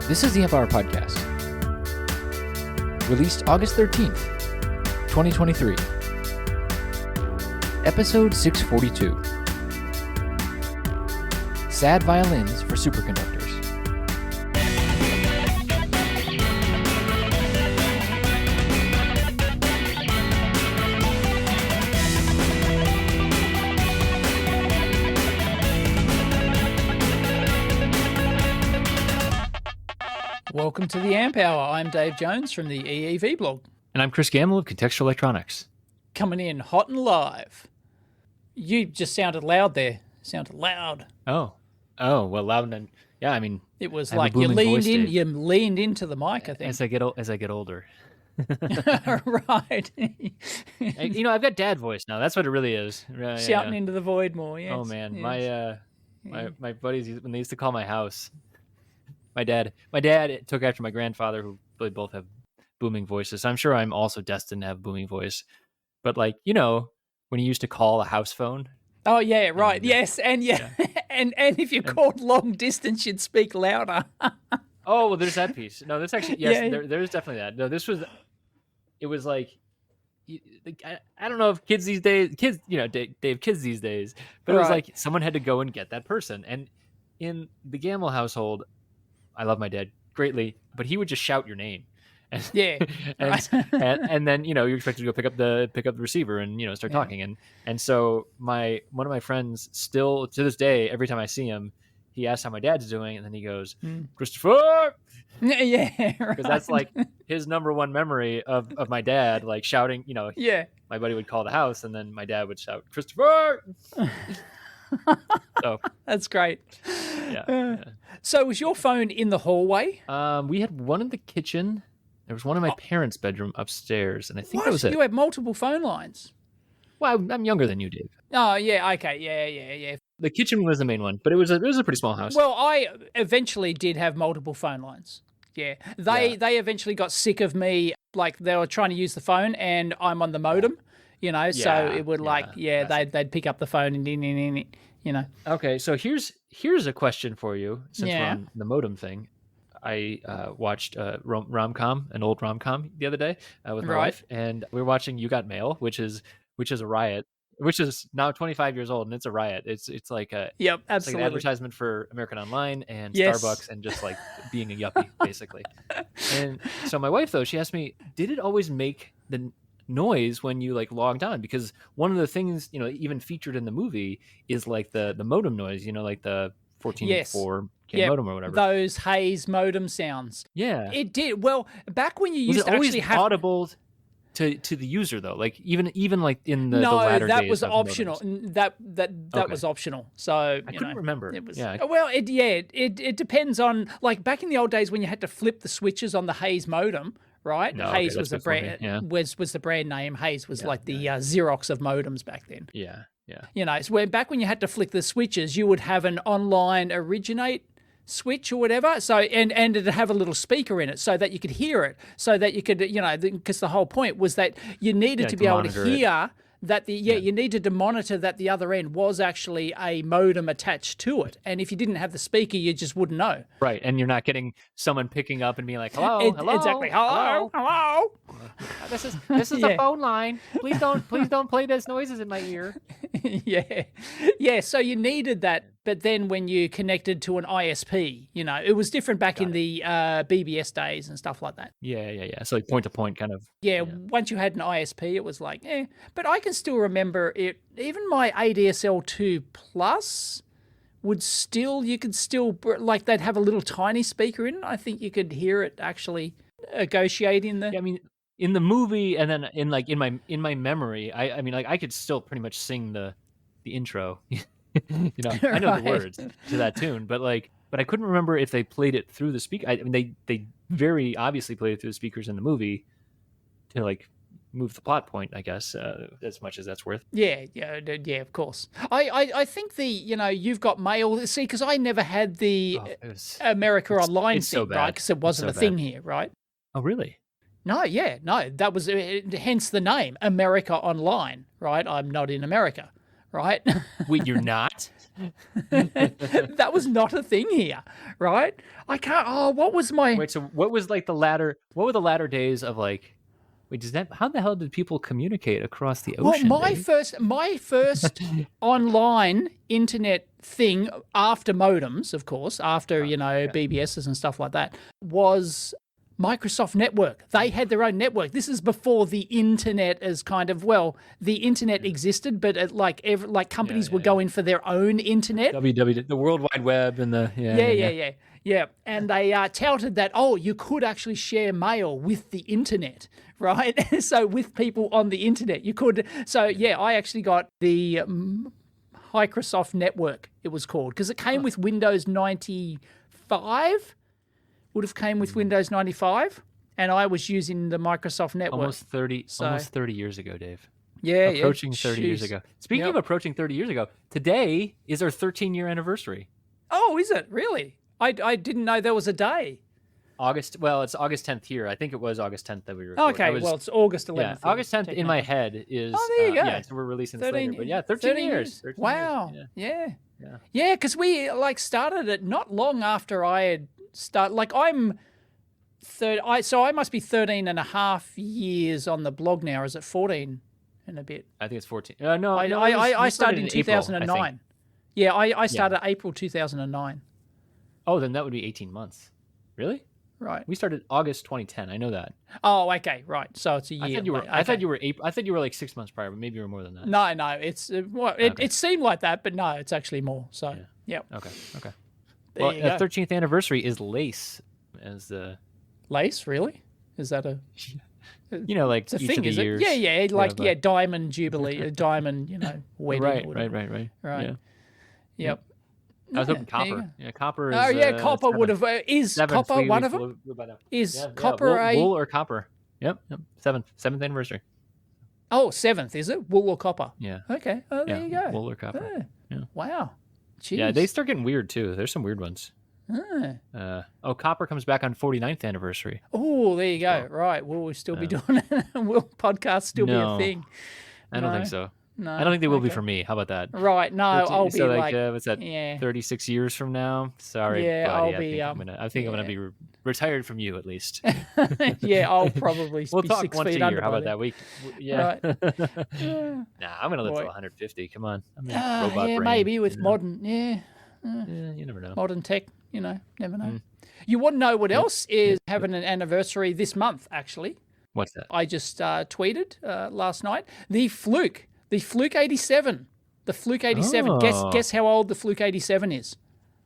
This is the Amp Hour Podcast. Released August 13th, 2023. Episode 642. Sad Violins for Superconductors. Welcome to the Amp Hour. I'm Dave Jones from the EEV blog. And I'm Chris Gamble of Contextual Electronics. Coming in hot and live. You just sounded loud there. Sounded loud. Oh, well, loud and yeah. I mean, it was I like you leaned voice, in. Dave. You leaned into the mic. I think as I get older. Right. I've got dad voice now. That's what it really is. Shouting into the void more. Yes. Oh man, yes. my buddies, when they used to call my house, my dad took after my grandfather, who really both have booming voices. So I'm sure I'm also destined to have a booming voice. But when you used to call a house phone. Oh yeah, right. Yes, and and if you called long distance, you'd speak louder. Oh well, there's that piece. No, that's actually there's definitely that. No, it was like, I don't know if kids these days, they have kids these days, but it was like someone had to go and get that person. And in the Gamble household, I love my dad greatly, but he would just shout your name. And, and then you're expected to go pick up the receiver and start talking. And so one of my friends, still to this day, every time I see him, he asks how my dad's doing, and then he goes, Christopher. Yeah, because that's like his number one memory of my dad, like shouting. My buddy would call the house, and then my dad would shout, Christopher. So that's great. Yeah. So was your phone in the hallway? We had one in the kitchen. There was one in my parents' bedroom upstairs, and I think that was it. You had multiple phone lines. Well, I'm younger than you, Dave. Oh yeah, okay, yeah. The kitchen was the main one, but it was a pretty small house. Well, I eventually did have multiple phone lines. Yeah, they eventually got sick of me. Like they were trying to use the phone, and I'm on the modem. So it would they'd pick up the phone and Okay, so here's a question for you, since we're on the modem thing. I watched an old rom-com the other day with my wife, and we were watching You Got Mail, which is a riot, which is now 25 years old, and it's a riot. It's like absolutely. It's like an advertisement for American Online and Starbucks, and just like being a yuppie, basically. And so my wife, though, she asked me, did it always make the noise when you like logged on? Because one of the things even featured in the movie is like the modem noise, like the 14.4 modem or whatever. Those Hayes modem sounds. Yeah, it did. Well, back when you used to actually have audible to the user, though, like even like in the latter days. No, that was optional. Modems. That was optional. So I couldn't remember. It was. Yeah. Well, it depends on, like, back in the old days when you had to flip the switches on the Hayes modem. Right, no, Hayes was the brand. Yeah. Was the brand name. Hayes was like the Xerox of modems back then. Yeah. So back when you had to flick the switches, you would have an online originate switch or whatever. So and it'd have a little speaker in it so that you could hear it, so that you could because the whole point was that you needed to be able to hear that you needed to monitor that the other end was actually a modem attached to it. And if you didn't have the speaker, you just wouldn't know. Right, and you're not getting someone picking up and being like, hello. Exactly. Hello. This is a phone line. Please don't play those noises in my ear. Yeah. So you needed that, but then when you connected to an ISP, it was different back in the BBS days and stuff like that. Yeah. So like point to point kind of. Yeah. Once you had an ISP, it was like, but I can still remember it. Even my ADSL 2 Plus you could still like, they'd have a little tiny speaker in it. I think you could hear it actually negotiate in the. Yeah, I mean, in the movie, and then in my memory, I mean, like, I could still pretty much sing the intro. I know the words to that tune, but I couldn't remember if they played it through the speaker. I mean, they very obviously played it through the speakers in the movie to like move the plot point, I guess, as much as that's worth. Yeah, of course. I think You've Got Mail. See, because I never had the America Online thing, right? Because it wasn't a thing here, right? Oh, really? No, that was hence the name, America Online, right? I'm not in America, right? Wait, you're not? That was not a thing here, right? I can't. Oh, what was my? Wait, so what was like the latter? What were the latter days of like? Wait, does that? How the hell did people communicate across the ocean? Well, my first online internet thing after modems, of course, after BBSs and stuff like that, was Microsoft Network. They had their own network. This is before the internet as kind of, the internet existed, but companies were going for their own internet. The World Wide Web and the Yeah. And they touted that, you could actually share mail with the internet, right? So with people on the internet, you could. So I actually got the Microsoft Network, it was called, because it came with Windows 95. Would have came with Windows 95, and I was using the Microsoft Network. Almost 30 years ago, Dave. Yeah, approaching 30 years ago. Speaking of approaching 30 years ago, today is our 13-year anniversary. Oh, is it really? I didn't know there was a day. It's August 10th here. I think it was August 10th that we recorded. Okay, it's August 11th. Yeah, August 10th in my head is. Oh, there you go. Yeah, so we're releasing this later. But 13 years. 13 wow. Years. Yeah, because we started it not long after I had started. Like I'm so I must be 13 and a half years on the blog now. Or is it 14 and a bit? I think it's 14. I started in 2009. April, yeah, I started April 2009. Oh, then that would be 18 months. Really? Right. We started August 2010. I know that. Oh, okay, right. So it's a year. I thought you were like 6 months prior, but maybe you were more than that. No. It's it seemed like that, but no, it's actually more. So yeah. Okay. There The 13th anniversary is lace as the lace. Really? Is that a? Like it's a each thing, of the is years. it? Yeah, diamond jubilee, diamond, wedding. Right. Yeah. Yep. I was hoping copper. Yeah, copper is. Oh yeah, copper would have. Is seventh, copper one of them? Is copper a wool or copper? Yep. Seventh anniversary. Oh, 7th, is it? Wool or copper? Yeah. Okay. Oh, there you go. Wool or copper. Yeah. Wow. Jeez. Yeah, they start getting weird too. There's some weird ones. Copper comes back on 49th anniversary. Oh, there you go. Right. Will we still be doing it? Will podcasts still be a thing? I don't think so. No. I don't think they will be for me. How about that? Right. No, I'll be like what's that? 36 years from now. Sorry. Yeah, buddy, I'll be. I think I'm gonna be retired from you at least. Yeah, I'll probably. We'll be talk 6 once a feet year. under How about that? Yeah. Right. Nah, I'm gonna live till 150. Come on. Yeah, brain, maybe with modern. Yeah, you never know. Modern tech. Never know. You want to know what else is having an anniversary this month? Actually, what's that? I just tweeted last night. The Fluke 87. The Fluke 87. Oh. Guess how old the Fluke 87 is?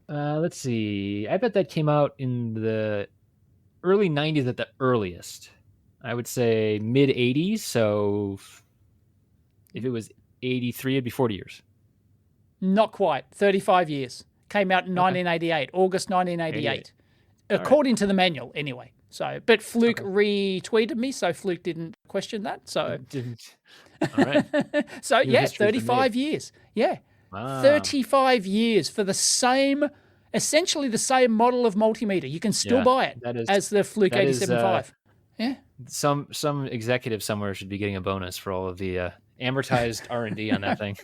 Let's see. I bet that came out in the early 90s at the earliest. I would say mid 80s. So if it was 83, it'd be 40 years. Not quite. 35 years. Came out in 1988, August 1988. According to the manual, anyway. So, but Fluke retweeted me, so Fluke didn't question that. So didn't. All right. So 35 years. Yeah. Wow. 35 years for essentially the same model of multimeter. You can still buy it as the Fluke 87.5. Yeah. Some executive somewhere should be getting a bonus for all of the amortized R&D on that thing.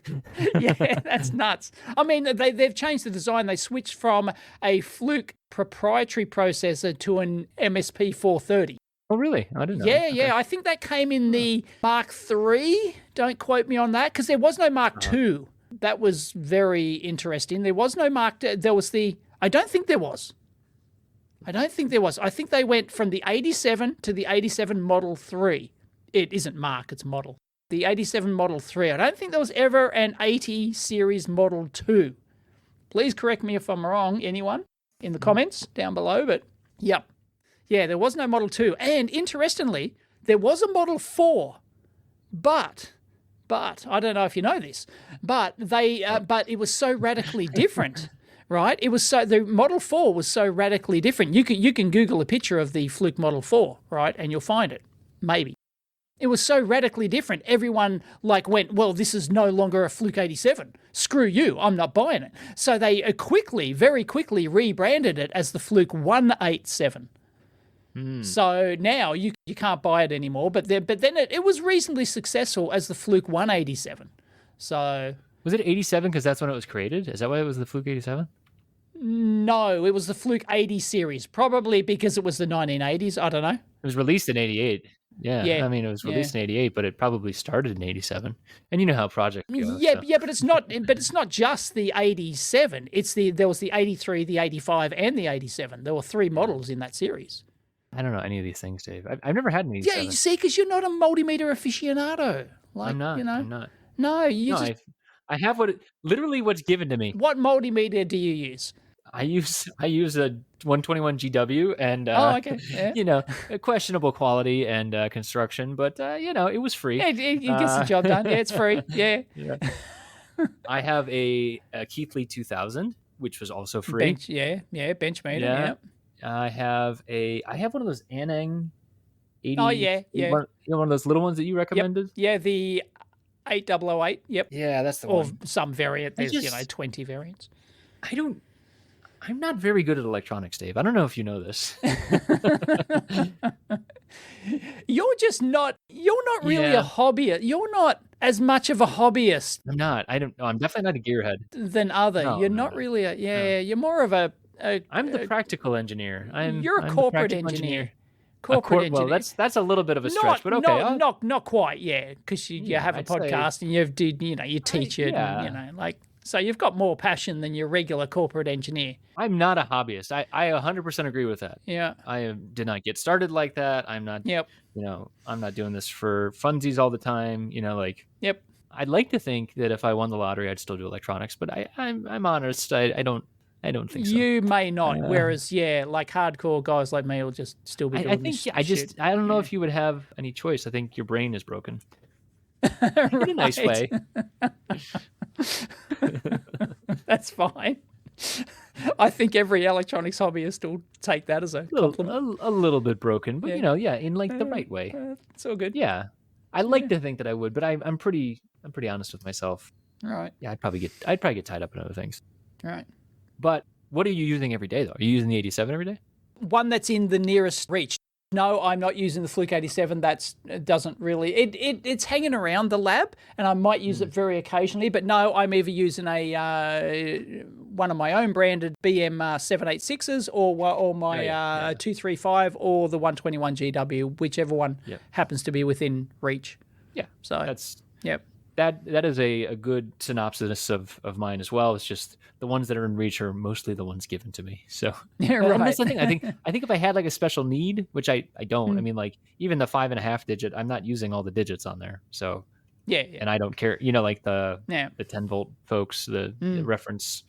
Yeah, that's nuts. I mean, they've changed the design. They switched from a Fluke proprietary processor to an MSP 430. Oh, really? I didn't know. Yeah, okay. I think that came in the Mark III. Don't quote me on that, because there was no Mark II. That was very interesting. There was no Mark II. There was I don't think there was. I think they went from the 87 to the 87 Model 3. It isn't Mark, it's Model. The 87 Model 3. I don't think there was ever an 80 series Model 2. Please correct me if I'm wrong, anyone, in the comments down below. But, yep. Yeah, there was no Model 2. And, interestingly, there was a Model 4. But, I don't know if you know this, but it was so radically different, right? The Model 4 was so radically different. You can Google a picture of the Fluke Model 4, right, and you'll find it. Maybe. It was so radically different. Everyone went, well, this is no longer a Fluke 87. Screw you, I'm not buying it. So they very quickly rebranded it as the Fluke 187. So now you can't buy it anymore. But then it was reasonably successful as the Fluke 187. So Was it 87 because that's when it was created? Is that why it was the Fluke 87? No, it was the Fluke 80 series, probably because it was the 1980s. I don't know. It was released in 88. Yeah. I mean, it was released in 88, but it probably started in 87. And you know how projects go. Yeah, but it's not. But it's not just the 87. There was the 83, the 85, and the 87. There were 3 models in that series. I don't know any of these things, Dave. I've never had an 87. Yeah, you see, because you're not a multimeter aficionado. Like, I'm not. You know, I'm not. No, I have literally what's given to me. What multimeter do you use? I use a 121 GW and a questionable quality and construction, but it was free. Yeah, it gets the job done. Yeah, it's free. Yeah. I have a Keithley 2000, which was also free. Bench meter. Yeah. I have one of those Aneng 80. Oh yeah. One of those little ones that you recommended. Yep. Yeah, the 8008. Yep. Yeah, that's the one. Or some variant. There's 20 variants. I'm not very good at electronics, Dave. I don't know if you know this. You're not really a hobbyist. You're not as much of a hobbyist. I'm not. I'm definitely not a gearhead. Than other. No, you're not really you're more of a I'm the practical engineer. You're a corporate engineer. Corporate engineer. Well, that's a little bit of a stretch, but okay. Not quite, because you have a podcast and you teach it, and so you've got more passion than your regular corporate engineer. I'm not a hobbyist. I 100% agree with that. Yeah. I did not get started like that. I'm not. Yep. I'm not doing this for funsies all the time. Yep. I'd like to think that if I won the lottery, I'd still do electronics, but I'm honest. I don't think so. You may not. Whereas, like hardcore guys like me will just still be doing this shit. I don't know if you would have any choice. I think your brain is broken. In a nice way. That's fine. I think every electronics hobbyist will take that as a compliment. A little bit broken, but in the right way. It's all good. Yeah, I like to think that I would, but I'm pretty honest with myself. All right. Yeah, I'd probably get tied up in other things. All right. But what are you using every day though? Are you using the 87 every day? One that's in the nearest reach. No, I'm not using the Fluke 87. It doesn't really. It's hanging around the lab, and I might use it very occasionally. But no, I'm either using one of my own branded BM 786s or my 235 or the 121 GW, whichever one happens to be within reach. Yeah. So that's yep. That is a good synopsis of mine as well. It's just the ones that are in reach are mostly the ones given to me. So right. That's the thing. I think if I had like a special need, which I don't. I mean, like even the 5.5 digit, I'm not using all the digits on there. So yeah. And I don't care. Like the 10 volt folks, the reference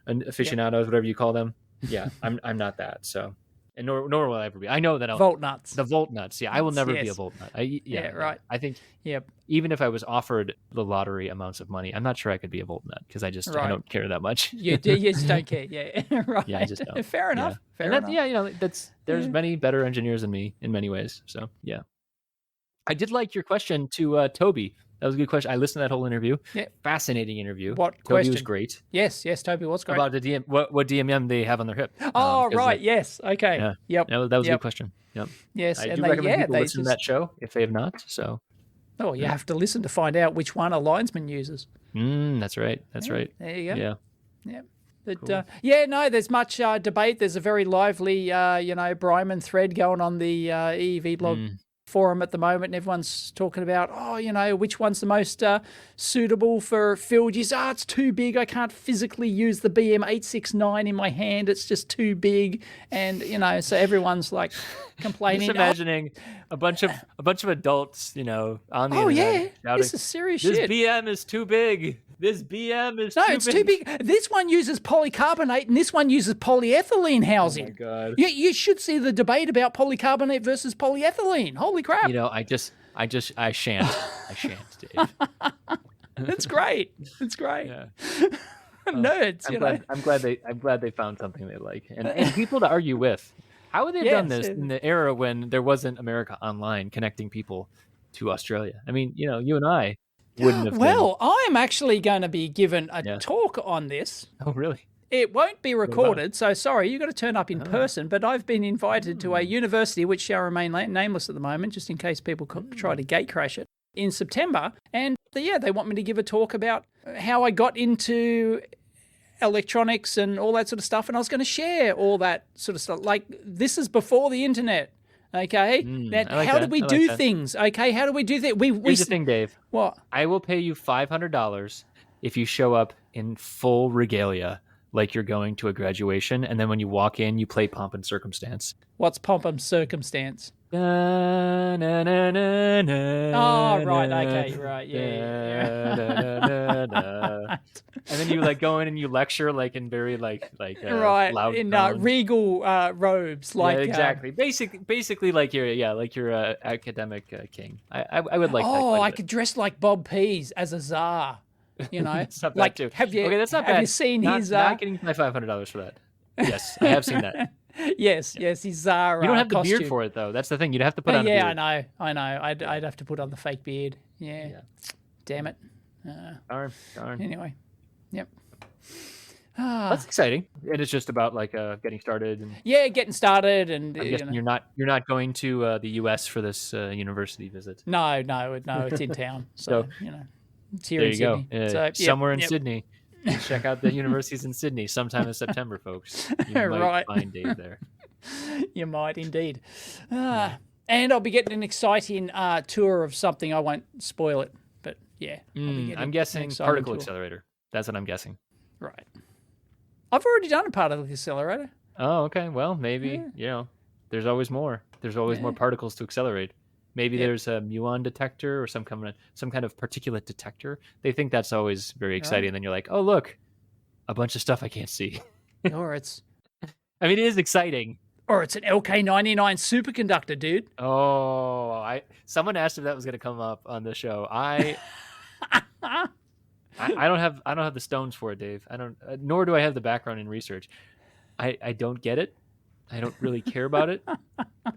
aficionados, whatever you call them. Yeah, I'm not that. So. And nor will I ever be. I know that volt nuts. The volt nuts. Yeah, I will never be a volt nut. Right. I think. Even if I was offered the lottery amounts of money, I'm not sure I could be a volt nut because I don't care that much. You just don't care. Yeah. Right. Yeah, I just don't. Fair enough. Yeah. Fair enough. Yeah, there's many better engineers than me in many ways. So yeah. I did like your question to Toby. That was a good question. I listened to that whole interview. Yeah. Fascinating interview. What Toby question? was great. Yes, Toby was great. About the what DMM they have on their hip. Oh, right. Yes. Okay. Yeah. Yep. That was a good question. Yep. Yes. I do recommend people listen to that show if they have not. So. Oh, you have to listen to find out which one a linesman uses. That's right. That's right. There you go. Yeah. Yeah. But, there's much debate. There's a very lively, Bryman thread going on the EEV blog forum at the moment, and everyone's talking about, which one's the most suitable for field use. It's too big. I can't physically use the BM869 in my hand. It's just too big. And, so everyone's like complaining. Just imagining a bunch of adults, on the internet. Oh, yeah. Shouting, this is serious shit. This BM is too big. This BM is it's too big. This one uses polycarbonate and this one uses polyethylene housing. Oh, my God. You should see the debate about polycarbonate versus polyethylene. Holy crap. I shan't. I shan't, Dave. It's great. It's great. Yeah. Nerds, I'm glad they found something they like. And people to argue with. How would they have done this in the era when there wasn't America Online connecting people to Australia? I mean, you and I wouldn't have I'm actually going to be given a talk on this. Oh, really? It won't be recorded, so sorry, you've got to turn up in person, but I've been invited to a university, which shall remain nameless at the moment, just in case people try to gate crash it. in September. And they want me to give a talk about how I got into electronics and all that sort of stuff. And I was going to share all that sort of stuff. Like, this is before the internet. Okay. How do we do things? Okay. How do we do that? Here's the thing, Dave. What? I will pay you $500 if you show up in full regalia, like you're going to a graduation, and then when you walk in, you play Pomp and Circumstance. What's Pomp and Circumstance? Da, na, na, na, na, oh, right. Okay. Right. Yeah. Da, da. And then you like go in and you lecture like in very like right loud in tones. regal robes, like exactly. Basically like you're a academic king. I would like. Oh, I could dress like Bob Pease as a czar. You know, that's not like bad too. have you? Okay, that's not bad. Have you seen his? Not getting my $500 for that. Yes, I have seen that. yes, his czar. You don't have the costume. beard for it though. That's the thing. You'd have to put on. A beard. I know. I'd have to put on the fake beard. Yeah. Damn it. Darn. Anyway, yep. That's exciting. And it's just about like getting started. And getting started, and I'm guessing you're not going to the U.S. for this university visit. No, it's in town. So it's here there in you Sydney. go. So, somewhere in Sydney. Check out the universities in Sydney sometime in September, folks. You might find Dave there. You might indeed. And I'll be getting an exciting tour of something. I won't spoil it, but I'm guessing particle accelerator. That's what I'm guessing. Right. I've already done a particle accelerator. Oh, okay. Well, maybe, there's always more. There's always more particles to accelerate. Maybe there's a muon detector or some kind of particulate detector. They think that's always very exciting. And then you're like, oh, look, a bunch of stuff I can't see. Or it's... I mean, it is exciting. Or it's an LK99 superconductor, dude. Oh, someone asked if that was going to come up on the show. I don't have the stones for it, Dave. Nor do I have the background in research. I don't get it. I don't really care about it.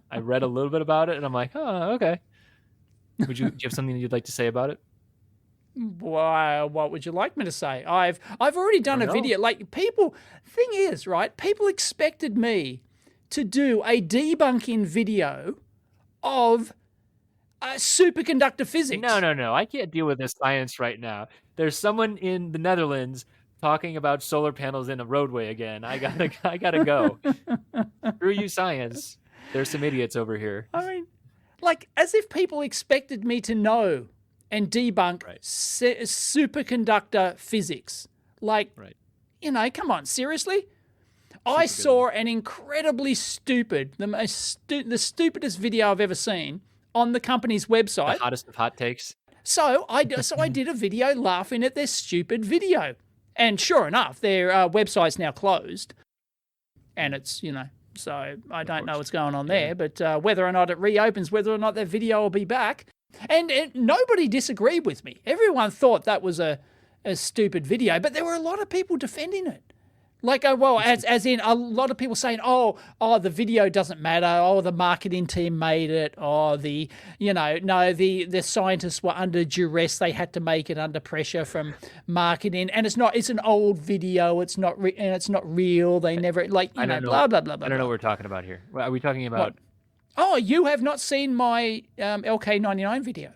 I read a little bit about it, and I'm like, oh, okay. Do you have something you'd like to say about it? Why? What would you like me to say? I've already done a video. Like people, thing is, right? People expected me to do a debunking video of superconductor physics. No. I can't deal with this science right now. There's someone in the Netherlands talking about solar panels in a roadway again. I gotta go. Screw you, science. There's some idiots over here. I mean, like, as if people expected me to know and debunk superconductor physics. Like, come on, seriously? I saw an incredibly stupid, the stupidest video I've ever seen on the company's website. The hottest of hot takes. So I did a video laughing at their stupid video. And sure enough, their website's now closed. And it's, so I don't know what's going on there. But whether or not it reopens, whether or not that video will be back. And nobody disagreed with me. Everyone thought that was a stupid video. But there were a lot of people defending it. Like, as in a lot of people saying, oh, the video doesn't matter. Oh, the marketing team made it. Oh, the scientists were under duress. They had to make it under pressure from marketing. And it's an old video. It's not real. They never, blah, blah, blah, blah. I don't know what we're talking about here. Are we talking about? What? Oh, you have not seen my LK99 video?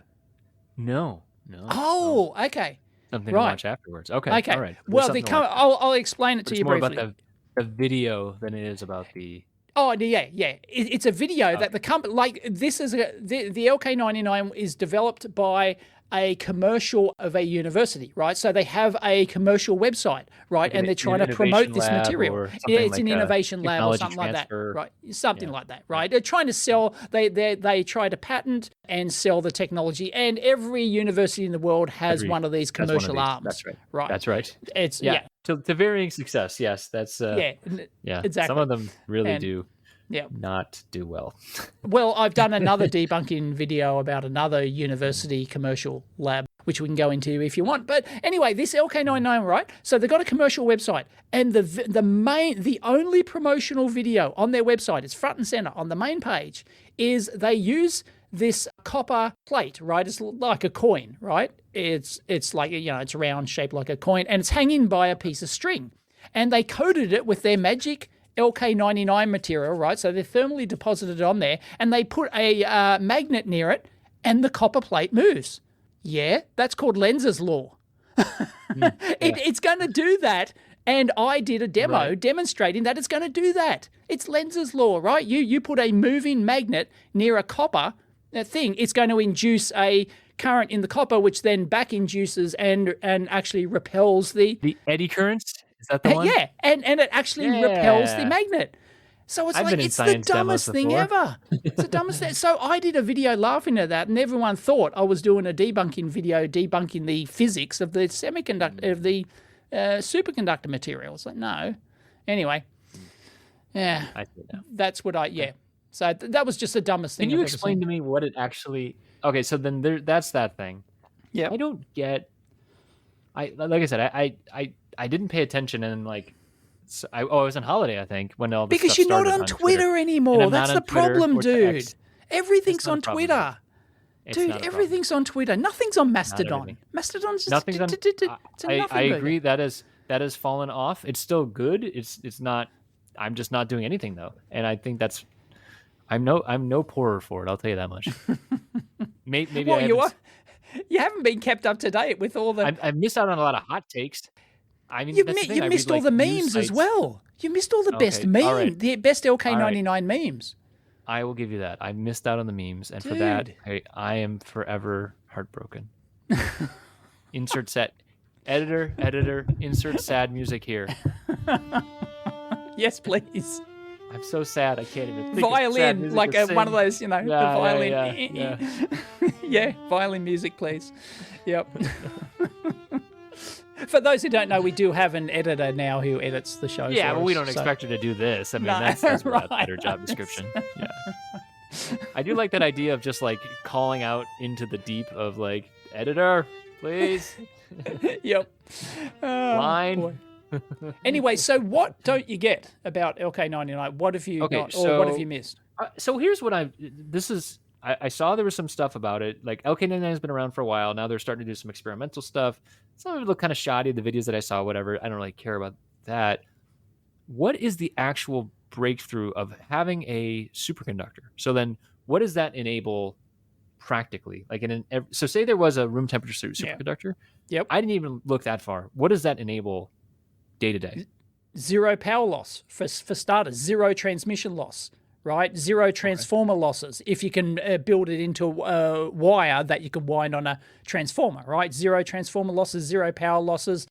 No. Oh, okay. Something to watch afterwards. Okay. All right. Well, I'll explain it to you briefly. It's more about the video than it is about the... Oh, yeah. It's a video that the company... Like, this is... The LK99 is developed by a commercial of a university, right? So they have a commercial website, right? Like and they're trying to promote this material. It's like an innovation lab or something like that, right? Something like that, right? They're trying to sell, they try to patent and sell the technology, and every university in the world has one of these commercial arms. That's right. Right. That's right. It's To varying success, yes. That's exactly. Some of them really do not do well. Well, I've done another debunking video about another university commercial lab, which we can go into if you want. But anyway, this LK99, right? So they've got a commercial website, and the only promotional video on their website, it's front and center on the main page, is they use this copper plate, right? It's like a coin, right? It's like, it's round, shaped like a coin, and it's hanging by a piece of string. And they coated it with their magic LK99 material, right? So they're thermally deposited on there, and they put a magnet near it, and the copper plate moves. Yeah, that's called Lenz's law. It's going to do that. And I did a demo demonstrating that it's going to do that. It's Lenz's law, right? You put a moving magnet near a copper thing, it's going to induce a current in the copper, which then back induces and actually repels the eddy currents. Is that the one? Yeah, and it actually repels the magnet. So it's it's the dumbest thing ever. It's the dumbest thing. So I did a video laughing at that, and everyone thought I was doing a debunking video debunking the physics of the semiconductor, of the superconductor material. It's like, no. Anyway, yeah, that's what So that was just the dumbest thing. Can you explain to me what it actually... Okay, so then that's that thing. Yeah. I don't get... like I said, I didn't pay attention, and like... So I was on holiday, I think, when all this because stuff you're not started on Twitter anymore. That's the problem, dude. Everything's on Twitter. Dude, everything's on Twitter. Nothing's on Mastodon. Mastodon's just... Nothing's on... I agree that has fallen off. It's still good. It's not... I'm just not doing anything, though. And I think that's... I'm no poorer for it, I'll tell you that much. Maybe well, you haven't been kept up to date with all the... I've missed out on a lot of hot takes. I mean, you missed all the memes as well. You missed all the best memes, the best LK99 memes. I will give you that. I missed out on the memes, and for that, I am forever heartbroken. Insert set. Editor, insert sad music here. Yes, please. I'm so sad I can't even think violin, of like one of those, the violin. Yeah. Violin music, please. Yep. For those who don't know, we do have an editor now who edits the show. Yeah, for well, we us, don't expect her to do this. I mean, that's a better job description. Yeah. I do like that idea of just like calling out into the deep of like, editor, please. Yep. Line. Anyway, so what don't you get about LK99? What have you got, or what have you missed? So here's what I saw there was some stuff about it. Like LK99 has been around for a while. Now they're starting to do some experimental stuff. Some of it looked kind of shoddy, the videos that I saw, whatever. I don't really care about that. What is the actual breakthrough of having a superconductor? So then what does that enable practically? Like so say there was a room temperature superconductor. Yep. I didn't even look that far. What does that enable day to day? Zero power loss for starters, zero transmission loss, right? Zero transformer losses. If you can build it into a wire that you can wind on a transformer, right? Zero transformer losses, zero power losses.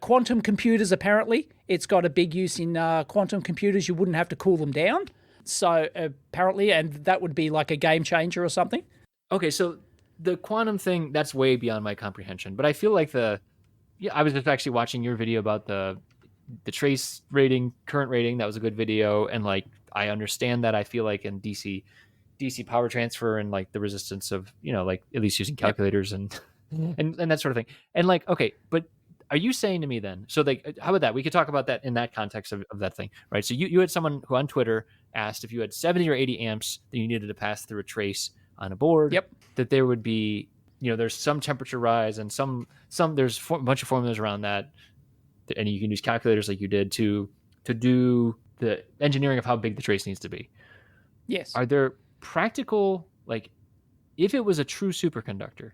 Quantum computers, apparently, it's got a big use in quantum computers. You wouldn't have to cool them down. So apparently, and that would be like a game changer or something. Okay, so the quantum thing, that's way beyond my comprehension. But I feel like I was just actually watching your video about the trace rating, current rating. That was a good video. And like, I understand that. I feel like in DC power transfer and like the resistance of, like at least using calculators and that sort of thing. And like, okay, but are you saying to me then, so like, how about that? We could talk about that in that context of that thing, right? So you had someone who on Twitter asked if you had 70 or 80 amps that you needed to pass through a trace on a board, that there would be, there's some temperature rise and some there's a bunch of formulas around that. And you can use calculators like you did to do the engineering of how big the trace needs to be. Yes. Are there practical, like, if it was a true superconductor,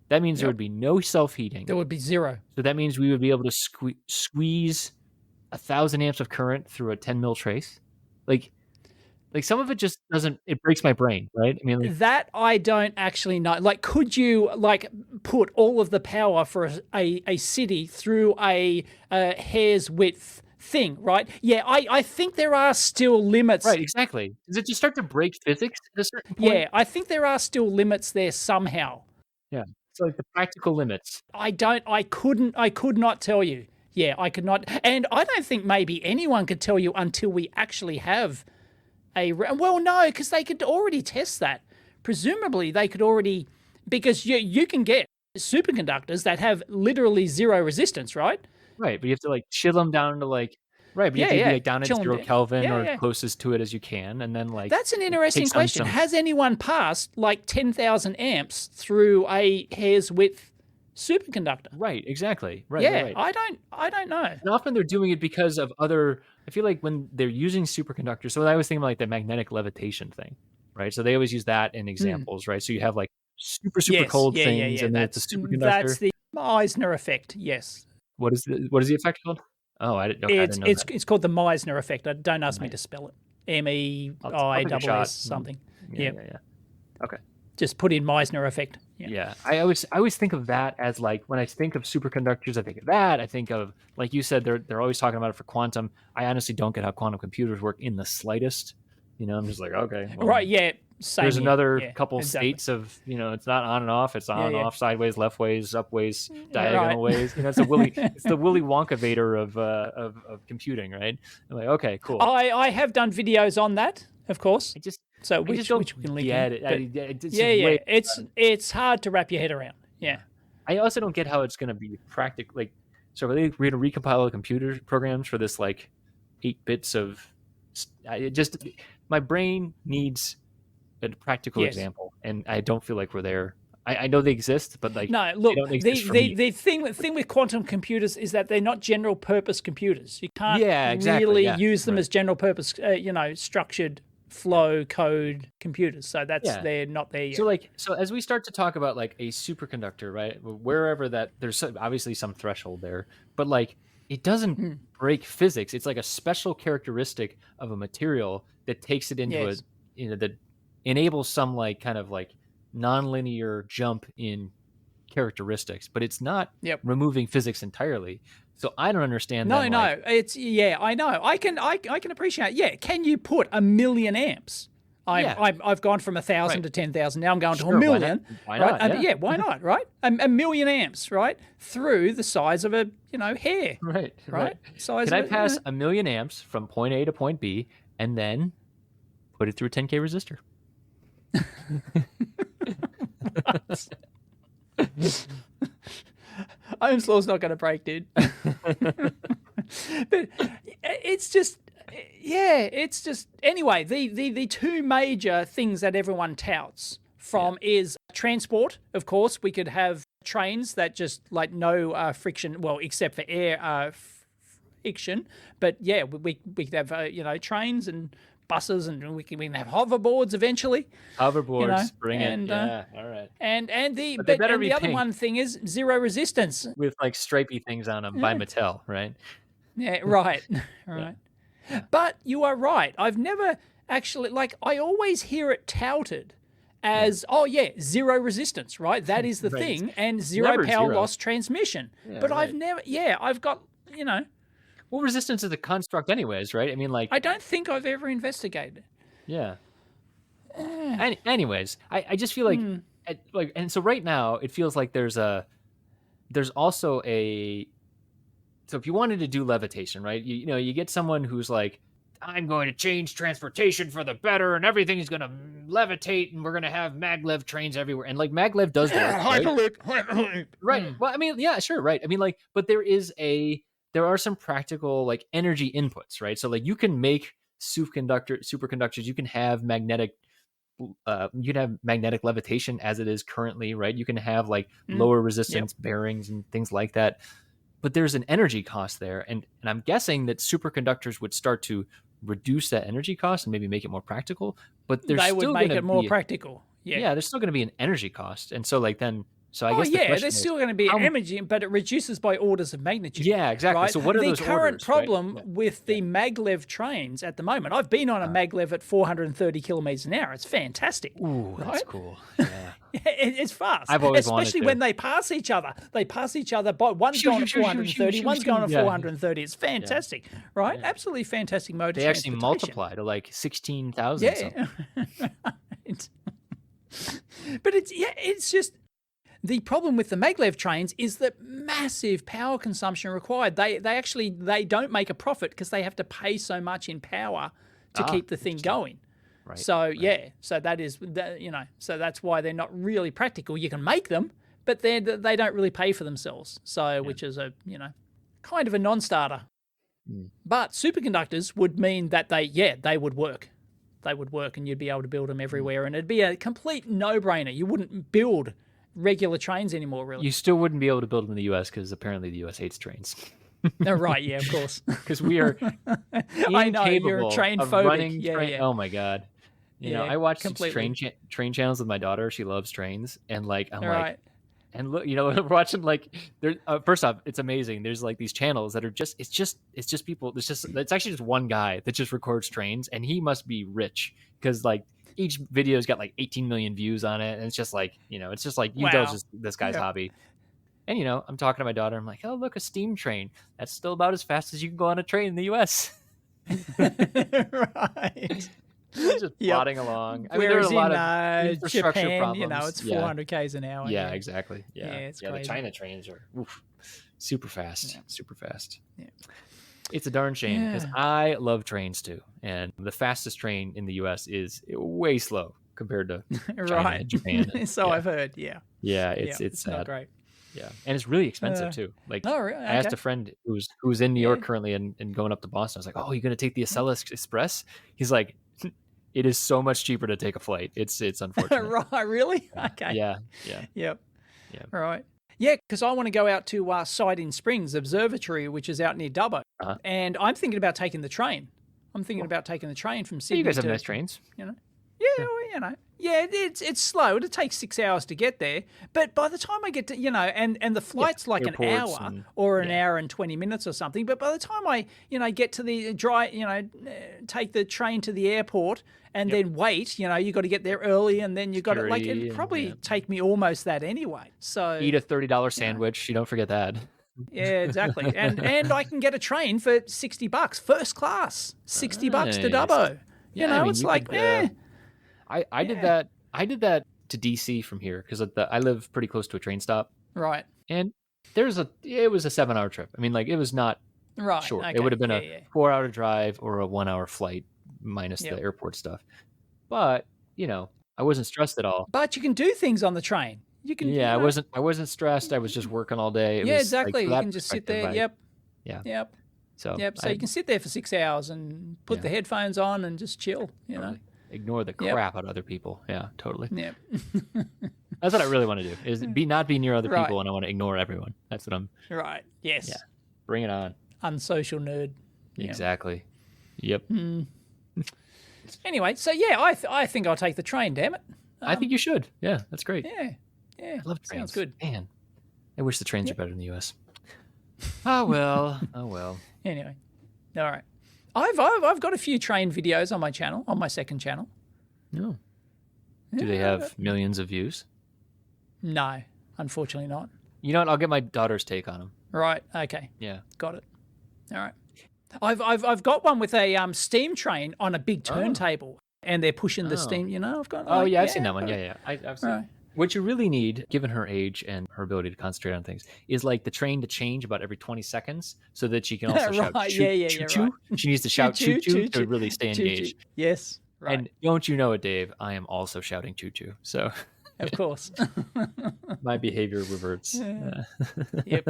that means there would be no self-heating. There would be zero. So that means we would be able to squeeze 1,000 amps of current through a 10 mil trace. Like some of it just doesn't, it breaks my brain, right? I mean, that I don't actually know. Like, could you like put all of the power for a city through a hair's width thing, right? Yeah, I think there are still limits. Right, exactly. Does it just start to break physics at a certain point? Yeah, I think there are still limits there somehow. Yeah, so like the practical limits. I could not tell you. Yeah, I could not. And I don't think maybe anyone could tell you until we actually have well, no, because they could already test that. Presumably, they could already, because you can get superconductors that have literally zero resistance, right? Right, but you have to like chill them down to like, right, but you have to be like down at 0 Kelvin or closest to it as you can, and then like. That's an interesting question. Has anyone passed like 10,000 amps through a hair's width superconductor? Right, exactly. Right. Yeah, right. I don't know. And often they're doing it because of other. I feel like when they're using superconductors, so I was thinking about like the magnetic levitation thing, right? So they always use that in examples, right? So you have like super Yes, cold yeah, yeah, things, yeah. and then it's a That's superconductor. the Meissner effect. Yes, What is the effect called? Oh, I didn't know that. it's called the Meissner effect. Don't ask me to Nice. spell it. M E I'll I take a S S shot. something. Yeah, Yeah, yeah, yeah. Okay. just put in Meissner effect. Yeah. Yeah, I always think of that as like when I think of superconductors, I think of that. I think of, like you said, they're always talking about it for quantum. I honestly don't get how quantum computers work in the slightest. I'm just like, okay, well, Right. Yeah. Same there's here. another Yeah. couple Exactly. states of, it's not on and off, it's Yeah. on and Yeah. off, sideways, left ways, up ways, Right. diagonal ways. It's the Willy Wonka Vader of computing, right? I'm like, okay, cool. I have done videos on that, of course. I just So I just which don't we can link in. get it. But It's yeah, just yeah. way. It's hard to wrap your head around. Yeah. I also don't get how it's going to be practical. Like, so are they going to recompile the computer programs for this like 8 bits of? My brain needs a practical Yes. example, and I don't feel like we're there. I know they exist, but like No, they look, don't exist for me. the thing with quantum computers is that they're not general purpose computers. You can't exactly. really Yeah, use them right. as general purpose, structured flow code computers. So they're not there yet. So as we start to talk about like a superconductor, right? Wherever that there's obviously some threshold there, but like it doesn't break physics. It's like a special characteristic of a material that takes it into Yes. that enables some like kind of like nonlinear jump in characteristics, but it's not removing physics entirely. So I don't understand. No, it's I know. I can appreciate. Yeah, can you put 1,000,000 amps? I've gone from 1,000 to 10,000. Now I'm going to 1,000,000. Why not? Right? Yeah, why not? Right, 1,000,000 amps. Right, through the size of a hair. Right. Size. Can I pass 1,000,000 amps from point A to point B and then put it through a 10K resistor? Ohm's law's not going to break, dude. But it's just, anyway. The two major things that everyone touts from is transport. Of course, we could have trains that just like no friction, well, except for air friction. But yeah, we could have trains and buses, and we can have hoverboards eventually. Hoverboards, bring it. Yeah, all right. And the other one thing is zero resistance with like stripy things on them by Mattel, right? Yeah, right, right. Yeah. But you are right. I've never actually I always hear it touted as zero resistance, right? That is the thing, and zero power loss transmission. Yeah, but I've never. Yeah, I've got Well, resistance is a construct, anyways, right? I mean, like I don't think I've ever investigated. Yeah. Anyways, I just feel like and so right now it feels like there's also so if you wanted to do levitation, right? You get someone who's like, I'm going to change transportation for the better, and everything's going to levitate, and we're going to have maglev trains everywhere. And like maglev does work, right? Right. Well, I mean, yeah, sure, right. I mean, like, but there are some practical like energy inputs, right? So like you can make superconductors, you can have magnetic levitation as it is currently, right? You can have like lower resistance bearings and things like that. But there's an energy cost there. And I'm guessing that superconductors would start to reduce that energy cost and maybe make it more practical. But they would make it more practical. Yeah, there's still going to be an energy cost. And so like then I guess there's still going to be an energy, but it reduces by orders of magnitude. Yeah, exactly. Right? So what are those orders? The current problem right? with the maglev trains at the moment, I've been on a maglev at 430 kilometers an hour. It's fantastic. Ooh, right? That's cool. Yeah. It's fast. I've always especially when they pass each other. They pass each other, but one's going at 430, one's going at 430. It's fantastic, right? Yeah. Absolutely fantastic mode of transportation. They actually multiply to like 16,000 something. But it's just the problem with the maglev trains is that massive power consumption required. They don't make a profit because they have to pay so much in power to keep the thing going. Right. So so that is so that's why they're not really practical. You can make them, but they don't really pay for themselves. So which is a kind of a non-starter. But superconductors would mean that they would work. They would work, and you'd be able to build them everywhere, and it'd be a complete no-brainer. You wouldn't build regular trains anymore, really. You still wouldn't be able to build them in the U.S. because apparently the U.S. hates trains. No, right? Yeah, of course. Because we are I know you're a train phobic. Oh my god. You know, I watch train channels with my daughter. She loves trains, and like I'm like, and look, you know, we're watching like there. First off, it's amazing. There's like these channels that are it's just people. It's actually just one guy that just records trains, and he must be rich because like each video's got like 18 million views on it, and it's just like, you know, it's just like you know, just this guy's hobby. And you know, I'm talking to my daughter. I'm like, oh look, a steam train. That's still about as fast as you can go on a train in the U.S. Right. Just plodding along. I mean, Whereas there are a lot of infrastructure Japan, problems. you know, it's 400 k's an hour. Yeah, exactly. Yeah, it's crazy. The China trains are super fast, super fast. Yeah. It's a darn shame because I love trains too, and the fastest train in the U.S. is way slow compared to China and Japan. So I've heard. Yeah, it's sad. Not great. Yeah, and it's really expensive too. Like, really? I asked a friend who's in New York currently and going up to Boston. I was like, "Oh, you going to take the Acela Express?" He's like, "It is so much cheaper to take a flight. It's unfortunate." Right? Really? Okay. Yeah. Yep. Right. Yeah, because I want to go out to Siding Springs Observatory, which is out near Dubbo, and I'm thinking about taking the train. I'm thinking about taking the train from Sydney. You guys have nice trains, you know. Yeah, well, you know. Yeah, it's slow. It'll take 6 hours to get there. But by the time I get to, you know, and the flight's like an hour or an hour and 20 minutes or something. But by the time I, you know, get to the take the train to the airport and then wait, you know, you got to get there early and then you got to, like, it'd probably take me almost that anyway. So eat a $30 sandwich. You don't forget that. Yeah, exactly. And I can get a train for $60, first class, $60 to Dubbo. Yeah, you know, I mean, it's like, I did that. I did that to DC from here because I live pretty close to a train stop. Right. And it was a 7-hour trip. I mean, like, it was not short. Okay. It would have been a 4-hour drive or a 1-hour flight minus the airport stuff. But, you know, I wasn't stressed at all. But you can do things on the train. You can. Yeah, I wasn't stressed. I was just working all day. Exactly. You can just sit there. Yep. So you can sit there for 6 hours and put the headphones on and just chill. You know. Ignore the crap out of other people. Yeah, totally. Yep. That's what I really want to do, is not be near other people, and I want to ignore everyone. That's what I'm... Right, yes. Yeah, bring it on. Unsocial nerd. Exactly. Yep. Anyway, so I think I'll take the train, damn it. I think you should. Yeah, that's great. Yeah. I love trains. Sounds good. Man, I wish the trains were better in the U.S. Oh, well. Anyway, all right. I've got a few train videos on my channel, on my second channel. No. Do they have millions of views? No, unfortunately not. You know what? I'll get my daughter's take on them. Right. Okay. Yeah. Got it. All right. I've got one with a steam train on a big turntable, and they're pushing the steam. You know, I've got. I've seen that one. Yeah. I've seen. Right. What you really need, given her age and her ability to concentrate on things, is like the train to change about every 20 seconds so that she can also shout choo-choo. Right. She needs to shout choo-choo to really stay engaged. Yes. Right. And don't you know it, Dave? I am also shouting choo-choo. So, of course, my behavior reverts. Yep.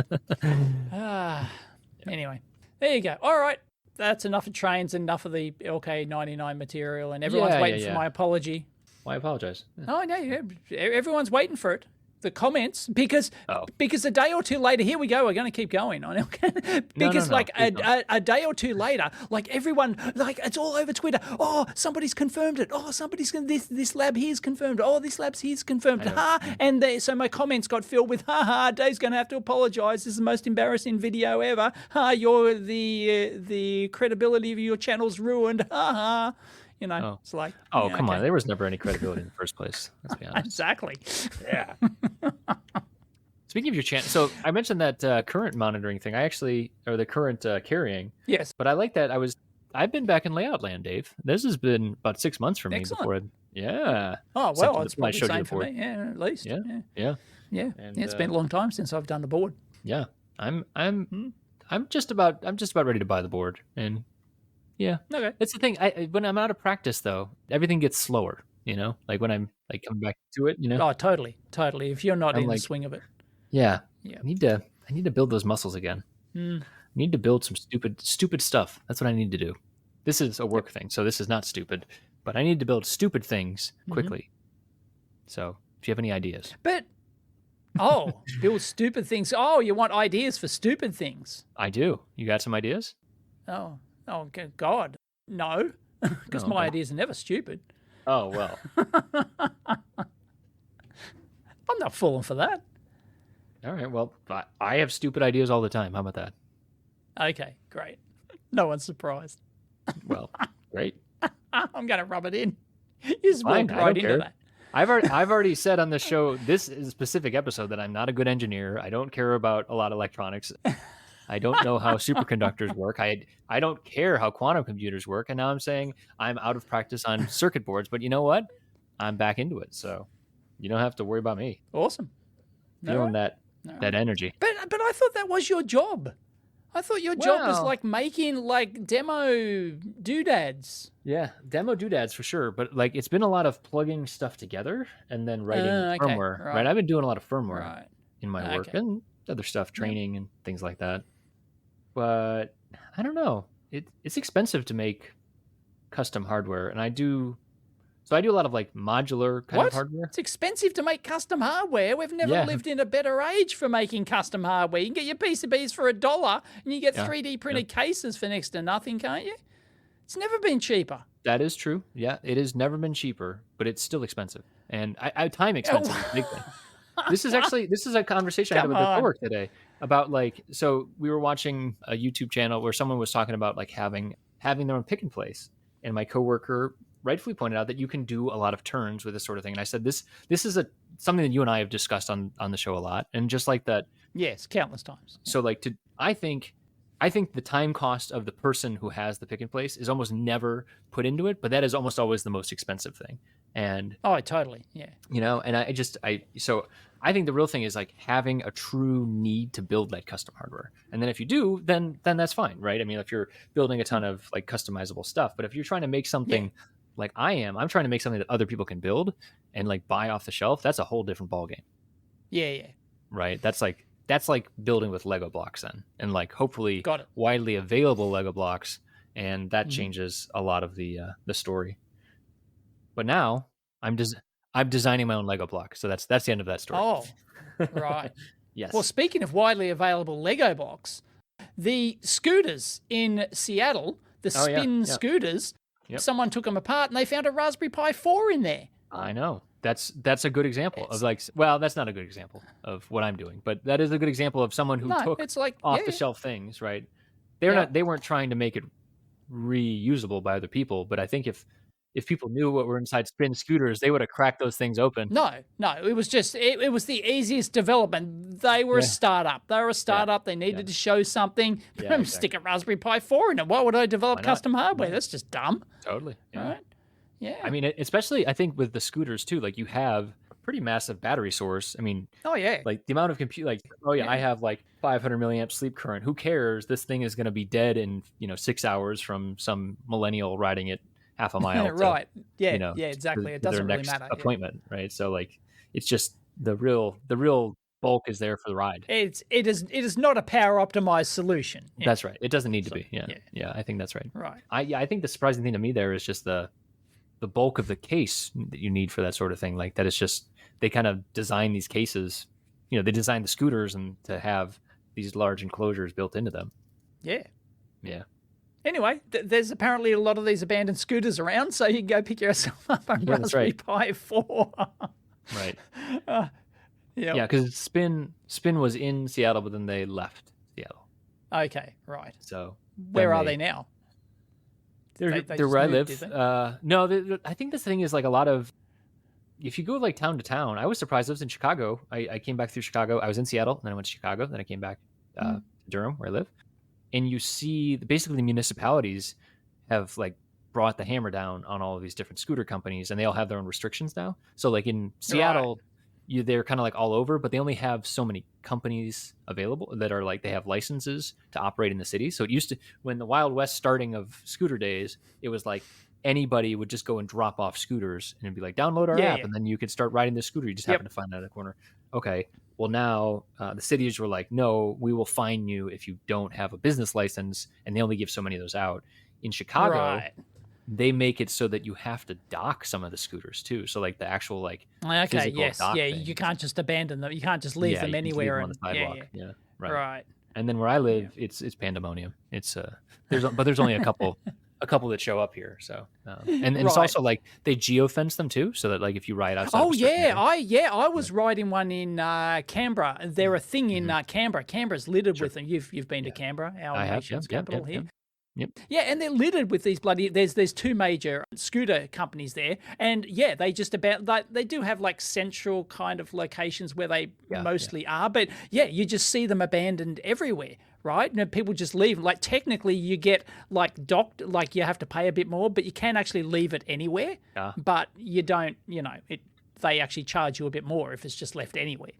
Anyway, there you go. All right. That's enough of trains, enough of the LK99 material, and everyone's waiting for my apology. Well, I apologize. Oh, no, everyone's waiting for it. The comments, because a day or two later, here we go, we're going to keep going on it. Because a day or two later, like everyone, like it's all over Twitter. Oh, somebody's confirmed it. Oh, this lab here's confirmed it. Oh, this lab's here's confirmed it. And so my comments got filled with, Dave's going to have to apologize. This is the most embarrassing video ever. You're the credibility of your channel's ruined. You know, it's like... Oh, come on. There was never any credibility in the first place. Let's be honest. Exactly. Yeah. Speaking of your channel, so I mentioned that current monitoring thing. Or the current carrying. Yes. But I like that. I've been back in layout land, Dave. This has been about 6 months for me before. Yeah. Oh, well, it's probably the same for me. Yeah, at least. Yeah. And, it's been a long time since I've done the board. Yeah. I'm just about ready to buy the board. And... yeah. Okay. It's the thing. When I'm out of practice, though, everything gets slower. You know, like when I'm like coming back to it. You know. Oh, totally. If you're not in the swing of it. Yeah. I need to build those muscles again. I need to build some stupid stuff. That's what I need to do. This is a work thing, so this is not stupid. But I need to build stupid things quickly. So, if you have any ideas. But build stupid things. Oh, you want ideas for stupid things? I do. You got some ideas? Oh, God, no, because my ideas are never stupid. Oh, well. I'm not falling for that. All right. Well, I have stupid ideas all the time. How about that? Okay, great. No one's surprised. Well, great. I'm going to rub it in. You just Fine. walked I right don't into care. that. I've already said on the show, this is a specific episode, that I'm not a good engineer. I don't care about a lot of electronics. I don't know how superconductors work. I don't care how quantum computers work. And now I'm saying I'm out of practice on circuit boards. But you know what? I'm back into it. So you don't have to worry about me. Awesome. Feeling that energy. But I thought that was your job. I thought your job was like making like demo doodads. Yeah, demo doodads for sure. But like it's been a lot of plugging stuff together and then writing firmware. Right. I've been doing a lot of firmware in my work and other stuff, training and things like that. But I don't know. It's expensive to make custom hardware, and I do a lot of like modular kind of hardware. It's expensive to make custom hardware. We've never lived in a better age for making custom hardware. You can get your PCBs for $1 and you get 3D printed cases for next to nothing, can't you? It's never been cheaper. That is true. Yeah, it has never been cheaper, but it's still expensive. And time expensive is a big thing. This is a conversation I had with the coworker today about so we were watching a YouTube channel where someone was talking about like having their own pick and place. And my coworker rightfully pointed out that you can do a lot of turns with this sort of thing. And I said, this is something that you and I have discussed on the show a lot. And just like that. Yes, countless times. So I think the time cost of the person who has the pick and place is almost never put into it, but that is almost always the most expensive thing. And totally. Yeah. And so I think the real thing is like having a true need to build that custom hardware. And then if you do, then that's fine, right? I mean, if you're building a ton of like customizable stuff, but if you're trying to make something like I'm trying to make something that other people can build and like buy off the shelf, that's a whole different ballgame. Yeah. Right. That's like building with Lego blocks then, and like hopefully widely available Lego blocks. And that changes a lot of the story. But now I'm designing my own Lego block. So that's the end of that story. Oh, right. Yes. Well, speaking of widely available Lego blocks, the scooters in Seattle, the spin scooters, someone took them apart and they found a Raspberry Pi 4 in there. I know. That's a good example of like, well, that's not a good example of what I'm doing, but that is a good example of someone who took off the shelf things, right? They weren't trying to make it reusable by other people, but I think if people knew what were inside spin scooters, they would have cracked those things open. No, it was just, it was the easiest development. They were a startup. They needed to show something. Stick a Raspberry Pi 4 in it. Why would I develop custom hardware? That's just dumb. Totally. Yeah. Right? Yeah. I mean, especially I think with the scooters too, like you have a pretty massive battery source. I mean, like the amount of I have like 500 milliamp sleep current. Who cares? This thing is going to be dead in 6 hours from some millennial riding it half a mile. Right. Exactly. It doesn't really matter. Appointment, right? So like, it's just the real bulk is there for the ride. It is not a power optimized solution. Yeah. That's right. It doesn't need to be. Yeah. I think that's right. Right. I think the surprising thing to me there is just the bulk of the case that you need for that sort of thing. Like that it's just, they kind of design these cases, they design the scooters and to have these large enclosures built into them. Yeah. Yeah. Anyway, there's apparently a lot of these abandoned scooters around, so you can go pick yourself up a Raspberry Pi 4. Right. Yeah, because Spin was in Seattle, but then they left Seattle. Okay, right. So where are they now? They're where I live. No, I think this thing is like a lot of, if you go like town to town, I was surprised. I was in Chicago. I came back through Chicago. I was in Seattle, then I went to Chicago, then I came back to Durham, where I live. And you see basically the municipalities have like brought the hammer down on all of these different scooter companies, and they all have their own restrictions now. So like in Seattle, they're kind of like all over, but they only have so many companies available that are like, they have licenses to operate in the city. So it used to, when the Wild West starting of scooter days, it was like anybody would just go and drop off scooters and it'd be like, download our app. And then you could start riding the scooter. You just happen to find it at a corner. Okay. Well, now the cities were like, no, we will fine you if you don't have a business license. And they only give so many of those out. In Chicago, they make it so that you have to dock some of the scooters too. So like the actual physical dock thing. You can't just abandon them. You can't just leave them anywhere on the sidewalk. Right. Right. And then where I live, it's pandemonium. It's there's only a couple a couple that show up here. So, and it's also like they geofence them too, so that like if you ride outside. Oh yeah, I was riding one in Canberra. They're a thing in Canberra. Canberra's littered with them. You've been to Canberra, our nation's capital here. Yep. Yeah, and they're littered with these bloody. There's two major scooter companies there, and yeah, they just about like they do have like central kind of locations where they mostly are, but yeah, you just see them abandoned everywhere, right? And people just leave. Like technically, you get like docked, like you have to pay a bit more, but you can actually leave it anywhere. But you don't. You know, they actually charge you a bit more if it's just left anywhere.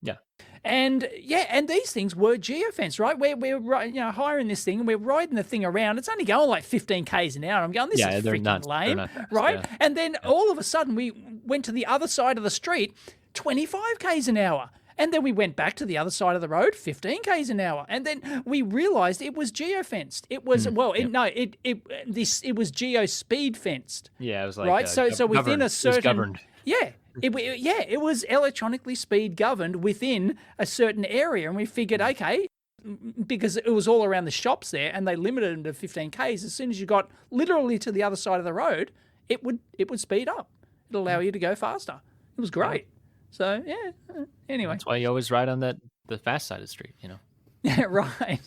Yeah. And yeah, and these things were geofenced, right? We're hiring this thing and we're riding the thing around. It's only going like 15 k's an hour. I'm going, this is freaking lame, right? Yeah. And then all of a sudden we went to the other side of the street, 25 k's an hour. And then we went back to the other side of the road, 15 k's an hour. And then we realized it was geofenced. It was, it was geo speed fenced. Yeah, it was like, right? So within a certain, governed. Yeah. It was electronically speed governed within a certain area. And we figured, okay, because it was all around the shops there and they limited them to 15 k's, as soon as you got literally to the other side of the road, it would speed up. It'll allow you to go faster. It was great. So, yeah, anyway. That's why you always ride on the fast side of the street, you know? Yeah, right.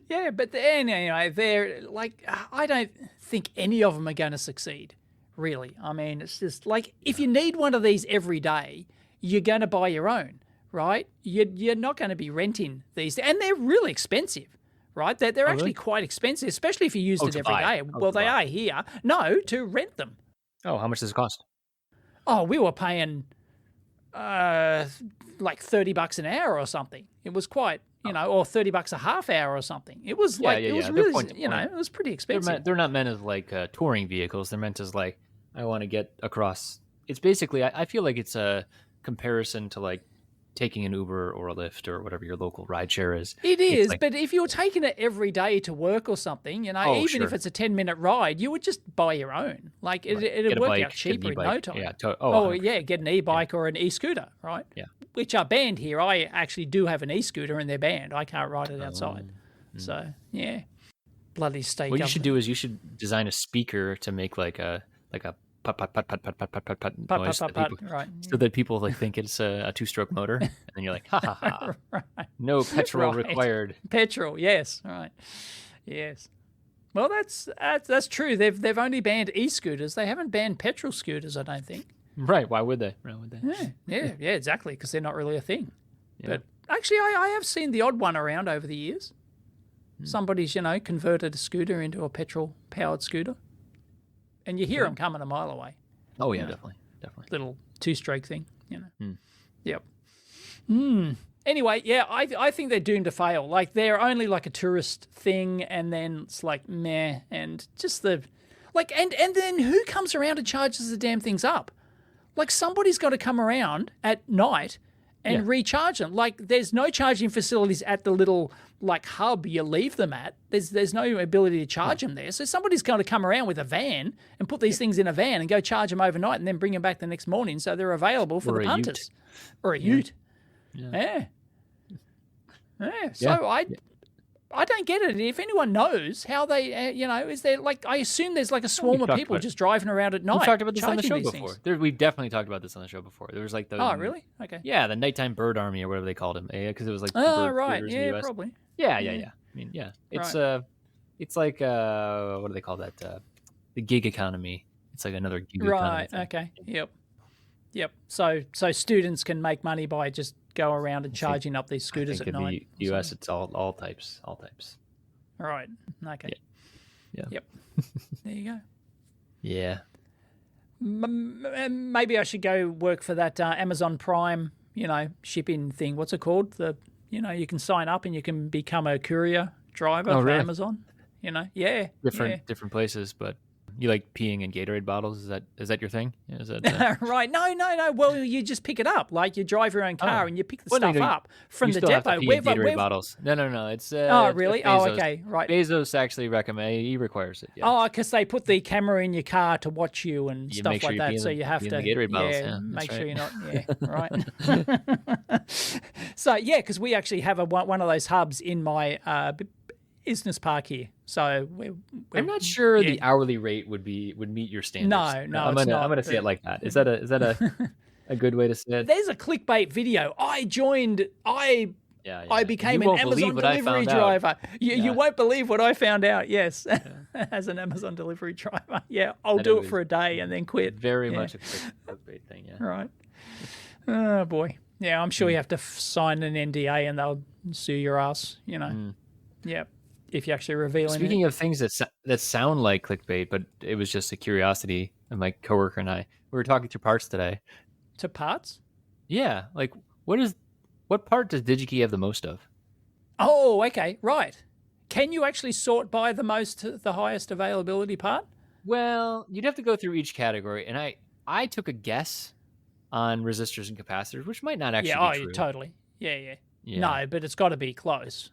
Yeah, but anyway, they're like, I don't think any of them are going to succeed. Really. I mean, it's just like if you need one of these every day, you're going to buy your own, right? You're not going to be renting these. And they're really expensive, right? They're actually quite expensive, especially if you used it every day. Well, they are here. No, to rent them. Oh, how much does it cost? Oh, we were paying like $30 an hour or something. It was quite, or $30 a half hour or something. It was like, it was really, it was pretty expensive. They're not meant as like touring vehicles. They're meant as like, I want to get across. It's basically, I feel like it's a comparison to like taking an Uber or a Lyft or whatever your local rideshare is. It is, but if you're taking it every day to work or something, even if it's a 10-minute ride, you would just buy your own. Like it'd work out cheaper in no time. Yeah, get an e-bike or an e-scooter, right? Yeah. Which are banned here. I actually do have an e-scooter and they're banned. I can't ride it outside. So, yeah. Bloody state What you should do is you should design a speaker to make like a put noise right. So that people like think it's a two-stroke motor, and then you're like, ha ha ha, right. No petrol required. Petrol, yes, right, yes. Well, that's true. They've only banned e-scooters. They haven't banned petrol scooters, I don't think. Right? Why would they? Yeah, exactly, because they're not really a thing. Yeah. But actually, I have seen the odd one around over the years. Somebody's converted a scooter into a petrol-powered scooter. And you hear them coming a mile away. Oh, yeah, definitely. Little two-stroke thing, Yep. Anyway, yeah, I think they're doomed to fail. Like, they're only like a tourist thing, and then it's like, meh, and just and then who comes around and charges the damn things up? Like, somebody's got to come around at night and recharge them. Like, there's no charging facilities at the little like hub you leave them at. There's no ability to charge them there. So somebody's going to come around with a van and put these things in a van and go charge them overnight and then bring them back the next morning so they're available for the punters. Or a ute. Yeah. So I don't get it. If anyone knows how they, is there like, I assume there's like a swarm of people just driving around at night. We've talked about this on the show before. We've definitely talked about this on the show before. There was like those. Oh, really? Okay. Yeah, the nighttime bird army or whatever they called them. Yeah, because it was like. Oh, right. Yeah, probably. Yeah. I mean, yeah. It's it's like what do they call that? The gig economy. It's like another gig economy. Right. Okay. Yep. So students can make money by just go around and charging up these scooters at night. In the U.S., it's all types. Right. Okay. Yeah. Yep. There you go. Yeah. Maybe I should go work for that Amazon Prime, shipping thing. What's it called? You can sign up and you can become a courier driver for Amazon. Yeah. Different places, but you like peeing in Gatorade bottles? Is that your thing? Is that right? No. Well, you just pick it up. Like you drive your own car and you pick the stuff up from the depot. Have to pee in Gatorade bottles. No. It's oh, really? Bezos. Oh, okay. Right. Bezos actually he requires it. Yeah. Oh, because they put the camera in your car to watch you and stuff like that. So you have to Gatorade bottles. Make sure you're not. Yeah, right. So because we actually have one of those hubs in my Business Park here, so I'm not sure the hourly rate would meet your standards. No, I'm gonna say it like that. Is that a good way to say it? There's a clickbait video. I became an Amazon delivery driver. You won't believe what I found out. Yes, as an Amazon delivery driver. Yeah, I'll do it for a day and then quit. Very much a clickbait thing. Yeah. Right. Oh boy. Yeah, I'm sure you have to sign an NDA and they'll sue your ass. Yeah. If you actually reveal anything. Speaking of things that sound like clickbait, but it was just a curiosity, and my coworker and I, we were talking to parts today. To parts? Yeah, like what part does DigiKey have the most of? Oh, okay, right. Can you actually sort by the highest availability part? Well, you'd have to go through each category, and I took a guess on resistors and capacitors, which might not actually be true. Totally. Yeah. No, but it's got to be close.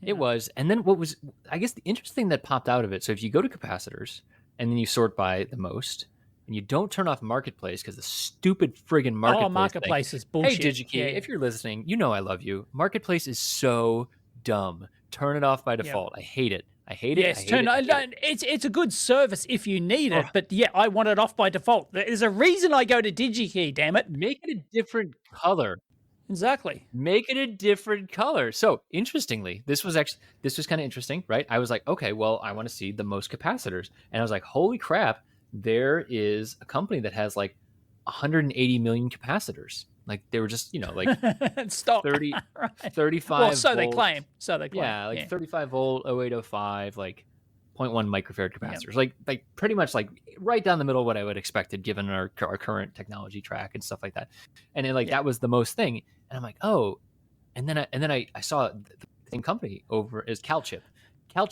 It was. And then what was, I guess, the interesting thing that popped out of it, so if you go to capacitors and then you sort by the most, and you don't turn off Marketplace because the stupid friggin' Marketplace is bullshit. Hey, DigiKey, if you're listening, you know I love you. Marketplace is so dumb. Turn it off by default. I hate it. I hate it. Yes, it's a good service if you need it, but yeah, I want it off by default. There's a reason I go to DigiKey, damn it. Make it a different color. Exactly. Make it a different color. So interestingly, this was kind of interesting, right? I was like, okay, well, I want to see the most capacitors. And I was like, holy crap, there is a company that has like 180 million capacitors. Like they were just, like stop 30, right. 35. Well, so volt, they claim. Yeah, 35 volt 0805, like 0.1 microfarad capacitors. Like pretty much like right down the middle of what I would expected given our current technology track and stuff like that. And then that was the most thing. And I'm like, oh, and then I saw the same company over as CalChip, all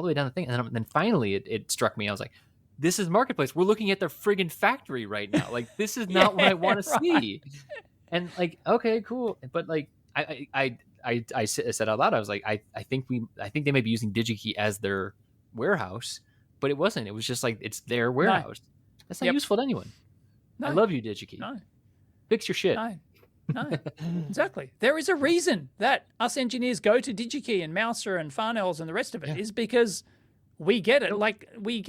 the way down the thing. And then finally it struck me. I was like, this is Marketplace. We're looking at their friggin' factory right now. Like, this is not what I want to see. And like, okay, cool. But like, I said out loud, I was like, I think they may be using DigiKey as their warehouse, but it wasn't. It was just like, it's their warehouse. No. That's not useful to anyone. No. I love you, DigiKey. No. Fix your shit. No, exactly. There is a reason that us engineers go to DigiKey and Mouser and Farnells and the rest of it is because we get it. Like we're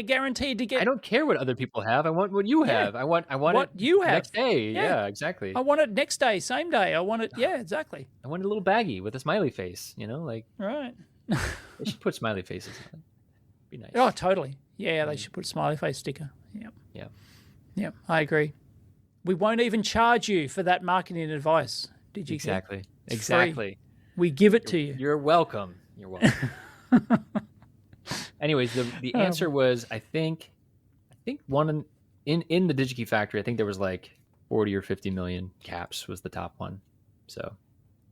guaranteed to get. I don't care what other people have. I want what you have. I want what it you have next day. Yeah, exactly. I want it next day, same day. I want it. Yeah, exactly. I want a little baggie with a smiley face. Like right. They should put smiley faces on it. Be nice. Oh, totally. Yeah, they should put a smiley face sticker. Yep. Yeah, I agree. We won't even charge you for that marketing advice. Did you? Exactly. We give it to you. You're welcome. Anyways, the answer was I think one in the DigiKey factory. I think there was like 40 or 50 million caps was the top one. So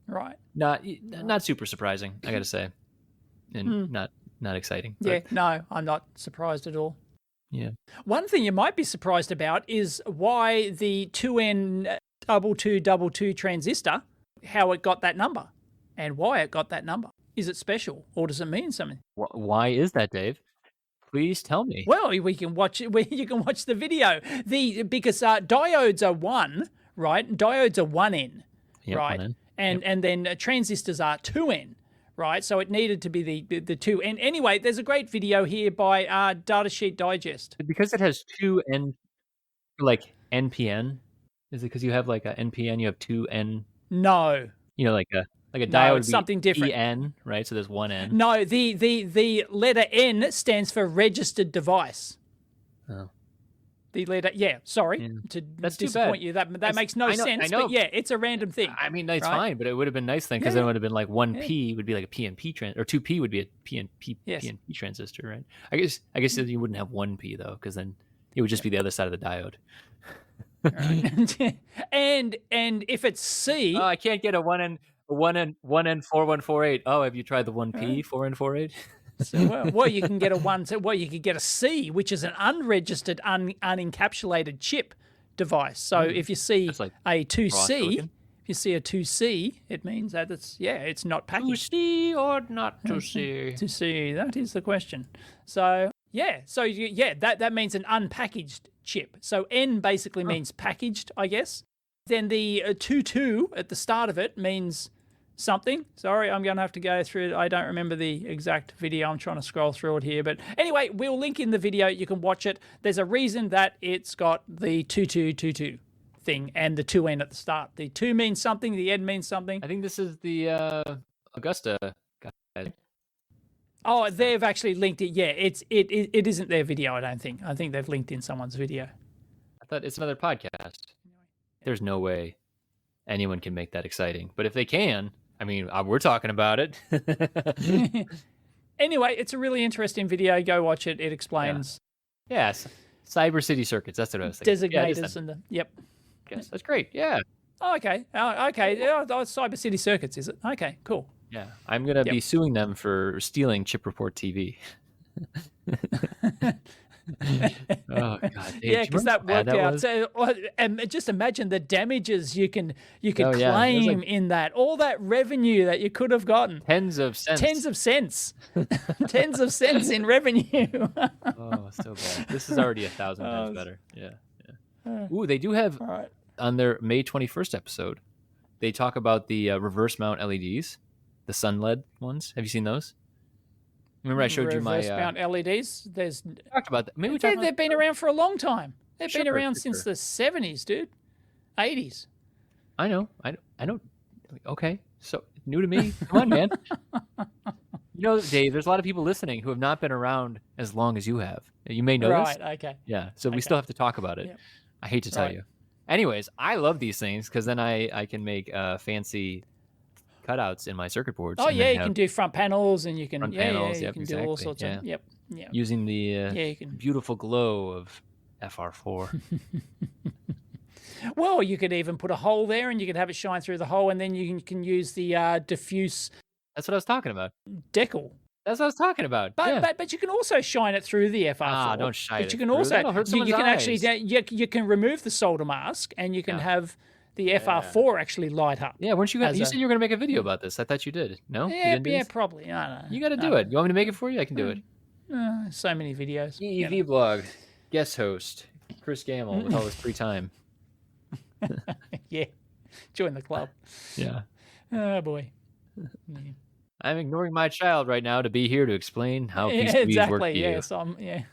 right, not super surprising, I got to say, and not exciting. But. Yeah, no, I'm not surprised at all. Yeah. One thing you might be surprised about is why the 2N2222 transistor, how it got that number, and why it got that number. Is it special, or does it mean something? Why is that, Dave? Please tell me. Well, we can watch it. You can watch the video. Because diodes are 1, right? Diodes are 1N, right? 1N. And then transistors are 2N. Right, so it needed to be the 2. And anyway, there's a great video here by Datasheet Digest. Because it has 2N, like NPN. Is it because you have like a NPN? You have 2N. No. Like a diode would be something different. EN, right? So there's 1N. No, the letter N stands for registered device. Oh. The letter, sorry to disappoint you. That makes no sense. But yeah, it's a random thing. I mean, that's fine, but it would have been nice then because then it would have been like 1P would be like a PNP or 2P would be a PNP transistor, right? I guess you wouldn't have 1P though, because then it would just be the other side of the diode. Right. and if it's C, I can't get a 1N4148. Oh, have you tried the 1P 4N48? So, well, you can get you could get a C, which is an unregistered, unencapsulated chip device. So if you see a 2C, if you see a 2C, it means that it's not packaged. 2C or not 2C? 2C, that is the question. So that means an unpackaged chip. So N basically means packaged, I guess. Then the 22 at the start of it means something. Sorry, I'm going to have to go through it. I don't remember the exact video. I'm trying to scroll through it here. But anyway, we'll link in the video. You can watch it. There's a reason that it's got the 2222 thing and the 2N at the start. The 2 means something. The N means something. I think this is the Augusta guy. Oh, they've actually linked it. Yeah, it isn't their video, I don't think. I think they've linked in someone's video. I thought it's another podcast. There's no way anyone can make that exciting. But if they can, I mean, we're talking about it. Anyway, it's a really interesting video. Go watch it. It explains. Yes. Cyber City Circuits. That's what I was thinking. Designators and the, yep. Yes, that's great. Yeah. Oh, okay. Okay. Oh, Cyber City Circuits, is it? Okay, cool. Yeah. I'm going to be suing them for stealing Chip Report TV. Oh God! Yeah, because that worked out. So, and just imagine the damages you can claim in that, all that revenue that you could have gotten. Tens of cents. Tens of cents in revenue. Oh, so bad. This is already 1,000 times better. Yeah. Ooh, they do have on their May 21st episode. They talk about the reverse mount LEDs, the sun LED ones. Have you seen those? Remember I showed you my... Reverse mount LEDs? Talked about that. Maybe we talked about They've been around for a long time. They've been around since the 70s, dude. 80s. I know. Okay. So, new to me. Come on, man. You know, Dave, there's a lot of people listening who have not been around as long as you have. You may know this. Right, okay. Yeah, so we still have to talk about it. Yep. I hate to tell you. Anyways, I love these things because then I can make fancy cutouts in my circuit boards. Oh yeah, you can do front panels and you can you can do all sorts of using the beautiful glow of FR4. Well, you could even put a hole there and you could have it shine through the hole, and then you can use the diffuse. That's what I was talking about. Decal. That's what I was talking about. But you can also shine it through the FR4. Ah, don't shine it. But you can also you can eyes. actually you can remove the solder mask and you can have the FR4 actually light up. Yeah, weren't you gonna? You said you were gonna make a video about this. I thought you did. No? Yeah, probably. I don't know. You got to do it. You want me to make it for you? I can do it. So many videos. EEV blog, guest host, Chris Gamble with all his free time. Yeah, join the club. Yeah. Oh boy. Yeah. I'm ignoring my child right now to be here to explain how PCBs work for you. Yes,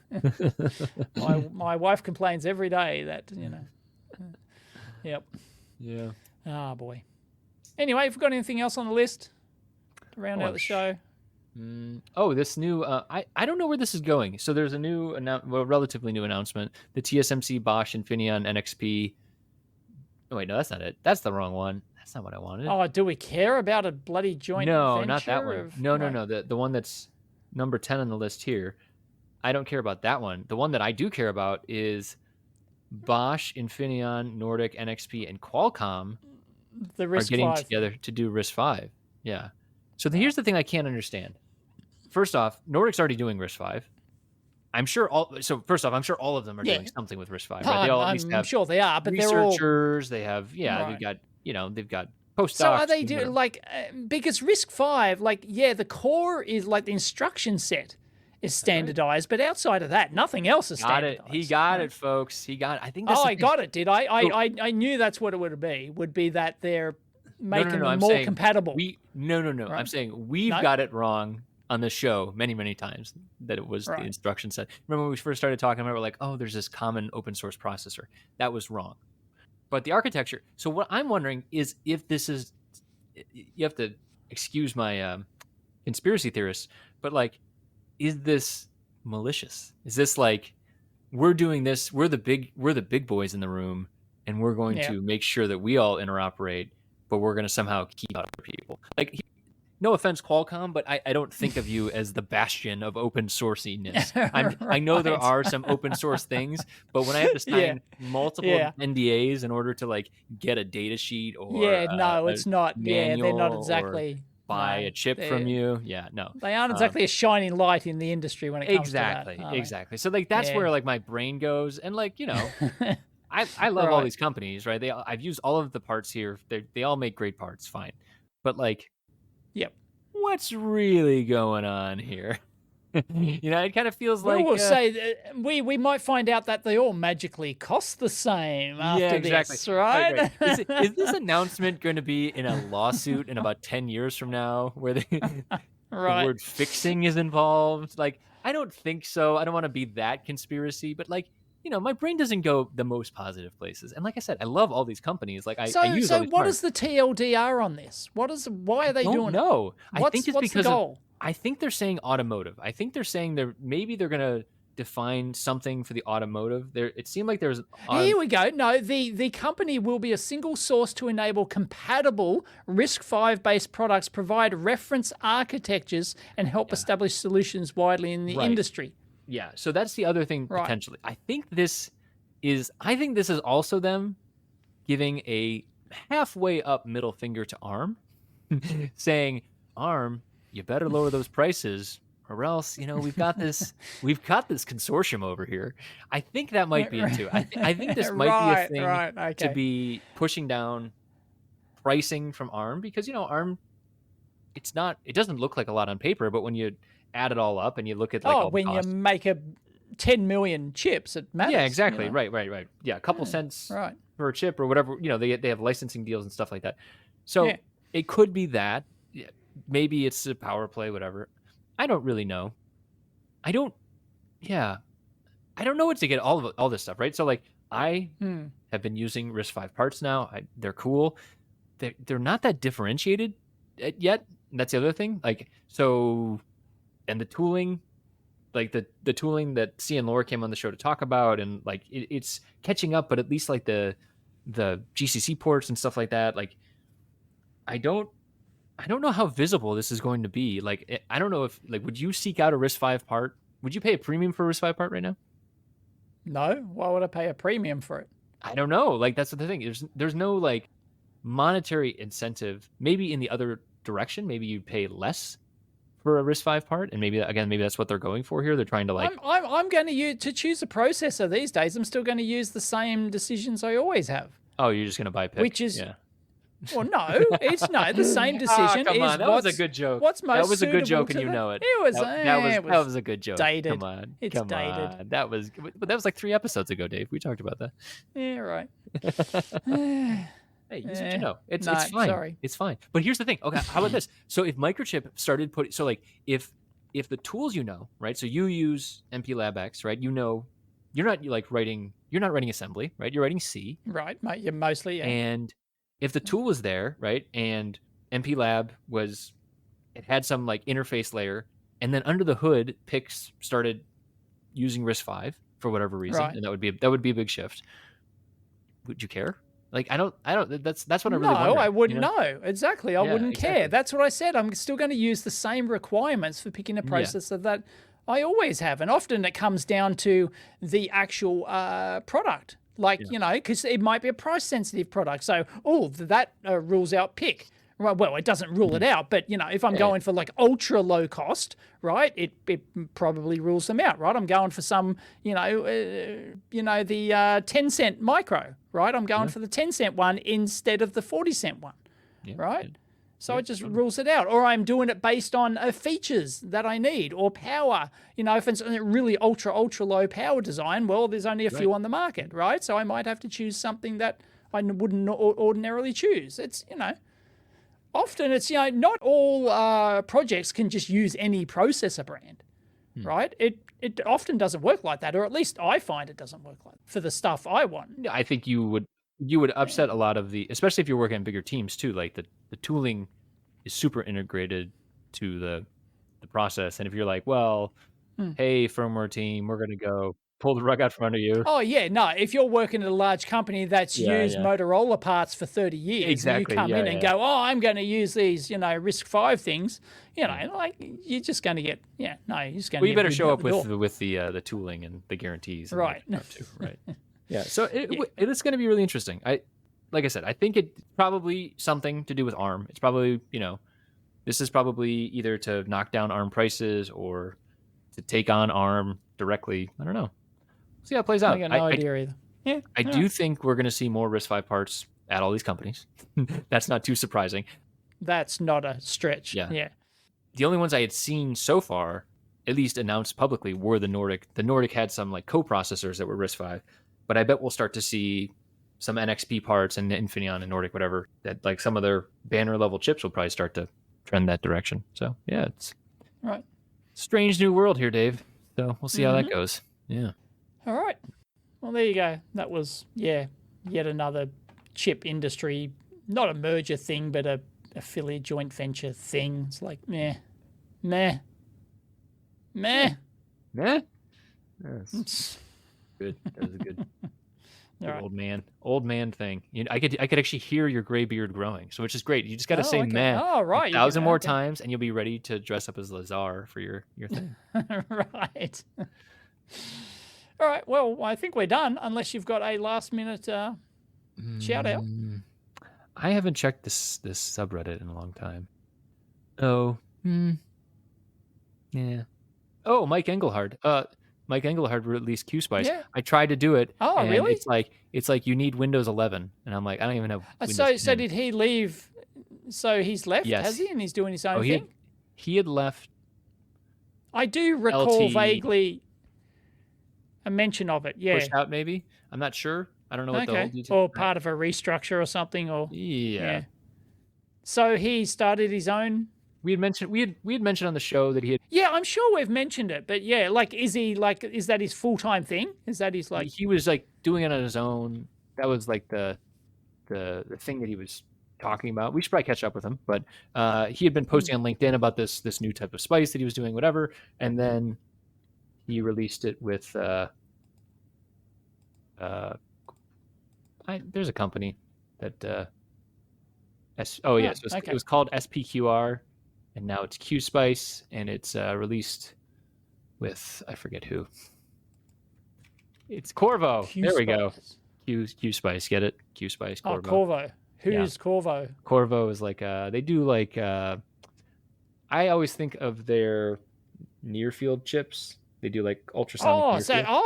my wife complains every day that Yep. Yeah. Oh boy. Anyway, have we got anything else on the list to round out the show? This new I don't know where this is going. So there's a new relatively new announcement. The TSMC Bosch Infineon NXP. Oh wait, no, that's not it. That's the wrong one. That's not what I wanted. Oh, do we care about a bloody joint venture? No, not that one. No. The one that's number 10 on the list here. I don't care about that one. The one that I do care about is Bosch, Infineon, Nordic, NXP, and Qualcomm are getting together to do RISC-V. Yeah. So here's the thing I can't understand. First off, Nordic's already doing RISC-V. I'm sure all of them are doing something with RISC-V. Right? They all at least have sure they are, but researchers. They have they've got postdocs. So are they doing because RISC-V, the core is like the instruction set is standardized, but outside of that, nothing else is standardized. He got it, folks. He got it. I think. I got it. Did I? I knew that's what it would be. Would be that they're making them more compatible. No. Right? I'm saying we've got it wrong on the show many, many times that it was the instruction set. Remember when we first started talking about it, we're like, oh, there's this common open source processor. That was wrong. But the architecture. So what I'm wondering is if this is, you have to excuse my conspiracy theorists, but is this malicious? Is this we're doing this? We're the big boys in the room, and we're going to make sure that we all interoperate, but we're going to somehow keep out other people. No offense, Qualcomm, but I don't think of you as the bastion of open sourciness. I know there are some open source things, but when I have to sign multiple NDAs in order to get a data sheet or it's not. They're not exactly buy a chip from you. Yeah, no, they aren't exactly a shining light in the industry when it comes to that. Exactly. So that's where my brain goes, and I love all these companies, right? I've used all of the parts here. They all make great parts, fine, but Yep. what's really going on here? It kind of feels We like will say that we might find out that they all magically cost the same yeah, after exactly. this, Right, right. right? Is this announcement going to be in a lawsuit in about 10 years from now where the Right. word fixing is involved? Like, I don't think so. I don't want to be that conspiracy, but like, my brain doesn't go the most positive places. And like I said, I love all these companies. Like I So use all so these what parts. is the TLDR on this? Why are they Don't doing it? know. I think it's What's the because of goal? I think they're saying automotive. I think they're saying they're gonna define something for the automotive. It seemed like there's Here we go. No, the company will be a single source to enable compatible RISC-V based products, provide reference architectures, and help yeah, establish solutions widely in the right. industry. Yeah. So that's the other thing Right. potentially. I think this is also them giving a halfway up middle finger to ARM, saying, ARM, you better lower those prices or else, we've got this consortium over here. I think that might be it too. I think this might be a Right, thing right, to okay. be pushing down pricing from ARM because, ARM, it doesn't look like a lot on paper, but when you add it all up and you look at like Oh, all the when you costs. make 10 million chips, it Yeah, matters, exactly. Right, right, right. Yeah, a couple cents Right. per chip or whatever. They have licensing deals and stuff like that. Yeah. So it could be that. Yeah, maybe it's a power play, whatever. I don't really know. I don't. Yeah, I don't know what to get all this stuff right. So like I Hmm. have been using RISC-V parts now. They're cool. They're not that differentiated yet. That's the other thing. Like so, and the tooling, like the tooling that C and Laura came on the show to talk about, and like it's catching up. But at least like the GCC ports and stuff like that. Like I don't know how visible this is going to be. Like I don't know if like would you seek out a RISC-V part? Would you pay a premium for a RISC-V part right now? No, why would I pay a premium for it? I don't know. Like that's the thing. There's no like monetary incentive. Maybe in the other direction, maybe you'd pay less for a RISC-V part, and maybe that's what they're going for here. They're trying to like, I'm going to choose a processor these days. I'm still going to use the same decisions I always have, oh, you're just gonna buy pick. which is Yeah. well, no, it's no the same decision. Come is on, that was a good joke. What's most That was a good suitable joke, and to you the- know it. It was That was a good joke. dated. Come on, It's come dated. on. But that was like 3 episodes ago, Dave. We talked about that. Yeah, right. Hey, use what you know. It's no, fine. sorry. It's fine. But here's the thing. Okay, how about this? So if Microchip started putting, so like if the tools right? So you use MP Lab X, right? You're not writing assembly, right? You're writing C. Right, mate. You're mostly And if the tool was there, right, and MP Lab it had some like interface layer, and then under the hood, Pix started using RISC-V for whatever reason, Right. and that would be a big shift. Would you care? Like I don't. That's what I'm really No, wondering. I wouldn't know. Exactly. I Yeah, wouldn't care. exactly. That's what I said. I'm still going to use the same requirements for picking a processor that I always have. And often it comes down to the actual product. Like, because it might be a price sensitive product. So, that rules out pick. Right, well, it doesn't rule it out, but if I'm going for like ultra low cost, right, it probably rules them out, right? I'm going for some, the 10-cent micro, right? I'm going for the 10-cent one instead of the 40-cent one, right? So it just rules it out. Or I'm doing it based on features that I need or power. If it's a really ultra low power design, well, there's only a few on the market, right? So I might have to choose something that I wouldn't ordinarily choose. It's often it's not all projects can just use any processor brand, right? It often doesn't work like that, or at least I find it doesn't work like that for the stuff I want. Yeah, I think you would upset a lot of especially if you're working on bigger teams too. Like the tooling is super integrated to the process, and if you're like, well, hey, firmware team, we're gonna go pull the rug out from under you. Oh yeah, no. If you're working at a large company that's used Motorola parts for 30 years, exactly. And you come in and go, oh, I'm going to use these, RISC-V things, like you're just going to get, you're just going to. Well, you better show up with the tooling and the guarantees, and right? Too, right. Yeah. So it is going to be really interesting. Like I said, I think it's probably something to do with ARM. It's probably this is probably either to knock down ARM prices or to take on ARM directly. I don't know. See how it plays out. I got no idea either. Yeah, I do think we're going to see more RISC-V parts at all these companies. That's not too surprising. That's not a stretch. Yeah. Yeah. The only ones I had seen so far at least announced publicly were the Nordic. The Nordic had some like co-processors that were RISC-V, but I bet we'll start to see some NXP parts and Infineon and Nordic, whatever, that like some of their banner level chips will probably start to trend that direction. So yeah, it's right. Strange new world here, Dave. So we'll see how that goes. Yeah. All right. Well, there you go. That was, yet another chip industry, not a merger thing, but a affiliate joint venture thing. It's like, meh. That's good. That was a good right. old man thing. I could actually hear your gray beard growing, so which is great. You just got to say meh 1,000 more times, and you'll be ready to dress up as Lazar for your thing. Right. All right. Well, I think we're done, unless you've got a last minute shout out. I haven't checked this subreddit in a long time. Oh. Yeah. Oh, Mike Engelhard. Mike Engelhard released QSpice. Yeah. I tried to do it. Oh, really? It's like you need Windows 11, and I'm like, I don't even have Windows 10. So did he leave? So he's left, yes. Has he? And he's doing his own thing? He had left. I do recall vaguely a mention of it, yeah. Pushed out, maybe? I'm not sure. I don't know what the whole detail. Or part of a restructure or something, or yeah. So he started his own. We had mentioned on the show that he had. Yeah, I'm sure we've mentioned it, but yeah, like, is that his full-time thing? Is that his like? He was like doing it on his own. That was like the thing that he was talking about. We should probably catch up with him, but he had been posting on LinkedIn about this new type of spice that he was doing, whatever, and then he released it with there's a company that it was called SPQR, and now it's QSpice, and it's released with, I forget who. It's Corvo. There we go. QSpice, get it? QSpice, Corvo. Oh, Corvo. Who's Corvo? Corvo is like they do like I always think of their near field chips. They do like ultrasonic.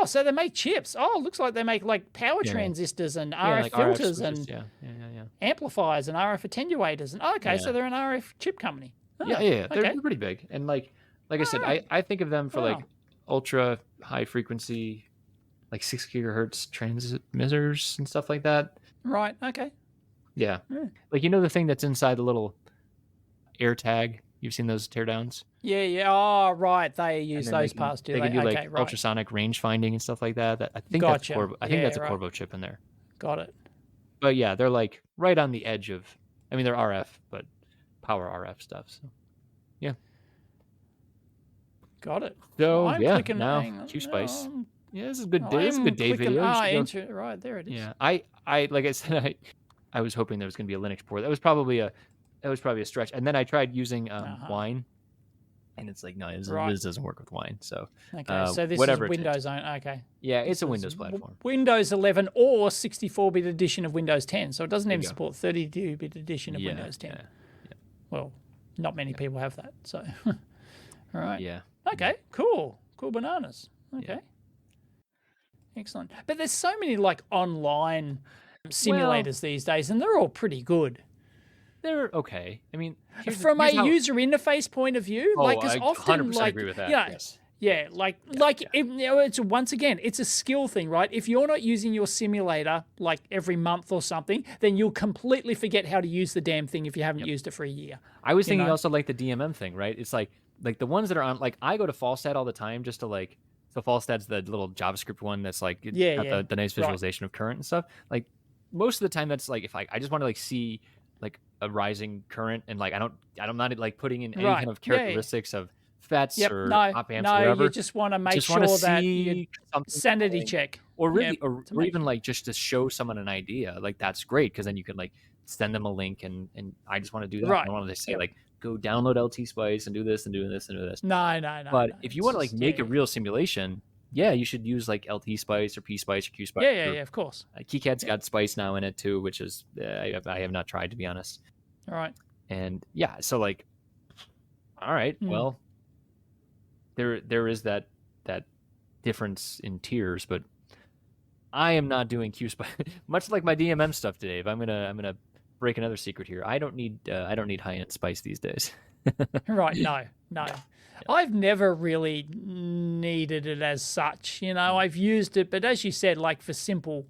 So they make chips. Oh, it looks like they make like power transistors and RF like filters and amplifiers and RF attenuators. And so they're an RF chip company. Oh, yeah. They're pretty big. And like I said, I think of them for like ultra high frequency, like 6 gigahertz transmitters and stuff like that. Right. Okay. Yeah. Like, the thing that's inside the little AirTag. You've seen those teardowns? Yeah. Oh, right. They use those parts, do they? They can do like ultrasonic range finding and stuff like that. I think that's Corvo. I think that's a Corvo chip in there. Got it. But yeah, they're like right on the edge of. I mean, they're RF, but power RF stuff. So yeah. Got it. So now QSpice. Yeah, this is good. This is a good day video. Right there it is. Yeah, I like I said, I was hoping there was going to be a Linux port. That was probably a stretch. And then I tried using Wine, and it's like, no, this doesn't work with Wine. So so this is Windows own. Okay. Yeah, it's a Windows platform. Windows 11 or 64-bit edition of Windows 10. So it doesn't even support 32-bit edition of Windows 10. Yeah. Well, not many people have that. So, all right. Yeah. Okay. Cool bananas. Okay. Yeah. Excellent. But there's so many like online simulators these days, and they're all pretty good. They're okay. I mean, from a user interface point of view, because often, 100% agree with that. Yes. Yeah, it's once again, it's a skill thing, right? If you're not using your simulator like every month or something, then you'll completely forget how to use the damn thing if you haven't used it for a year. I was thinking also like the DMM thing, right? It's like the ones that are on, like I go to Fallstat all the time just to like, so Fallstat's the little JavaScript one that's like got the nice visualization of current and stuff. Like most of the time, that's like if I just want to like see like a rising current, and like I'm not like putting in any kind of characteristics of FETs or op amps or whatever. You just want to make sure that you sanity check, or really, or even like just to show someone an idea. Like that's great, because then you can like send them a link, and I just want to do that. I don't want to say like go download LT Spice and do this and do this and do this. No. But if you want to like make a real simulation, you should use like LT Spice or P Spice or Q Spice. Yeah, of course. KiCad's got Spice now in it too, which is I have not tried, to be honest. All right. And so like, all right, well, there is that difference in tiers, but I am not doing Q Spice much like my DMM stuff today. I'm gonna break another secret here. I don't need high end Spice these days. Right. No. I've never really needed it as such. I've used it, but as you said, like for simple,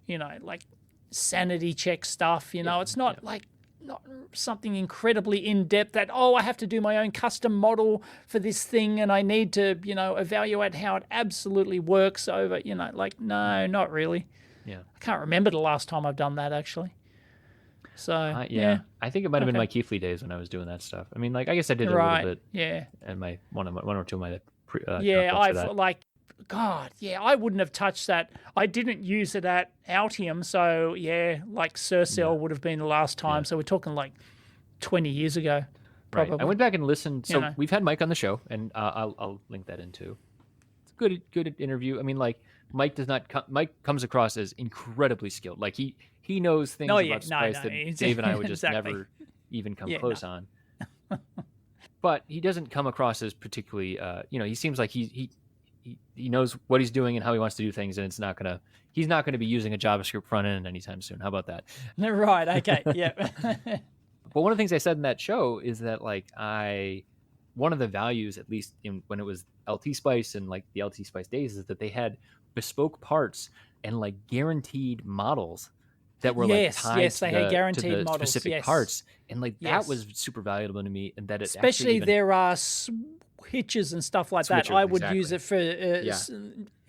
like sanity check stuff, it's not like not something incredibly in-depth that, I have to do my own custom model for this thing and I need to, evaluate how it absolutely works over, like, no, not really. Yeah. I can't remember the last time I've done that actually. So, yeah. I think it might have been my Keithley days when I was doing that stuff. I mean, like, I guess I did it a little bit. Yeah. And one or two of my I wouldn't have touched that. I didn't use it at Altium, so like Surcell would have been the last time. So we're talking like 20 years ago, probably. Right. I went back and listened. So we've had Mike on the show, and I'll link that in too. It's a good interview. I mean, like, Mike comes across as incredibly skilled. Like he knows things about spice that Dave and I would just never even come close on. But he doesn't come across as particularly, he seems like he knows what he's doing and how he wants to do things, and he's not gonna be using a JavaScript front end anytime soon. How about that? Right. Okay. Yeah. But one of the things I said in that show is that, like, one of the values, at least when it was LT Spice and like the LT Spice days, is that they had bespoke parts and like guaranteed models that were tied to the models, specific parts, and like that was super valuable to me, and that it especially there are switches and stuff like that. I would use it for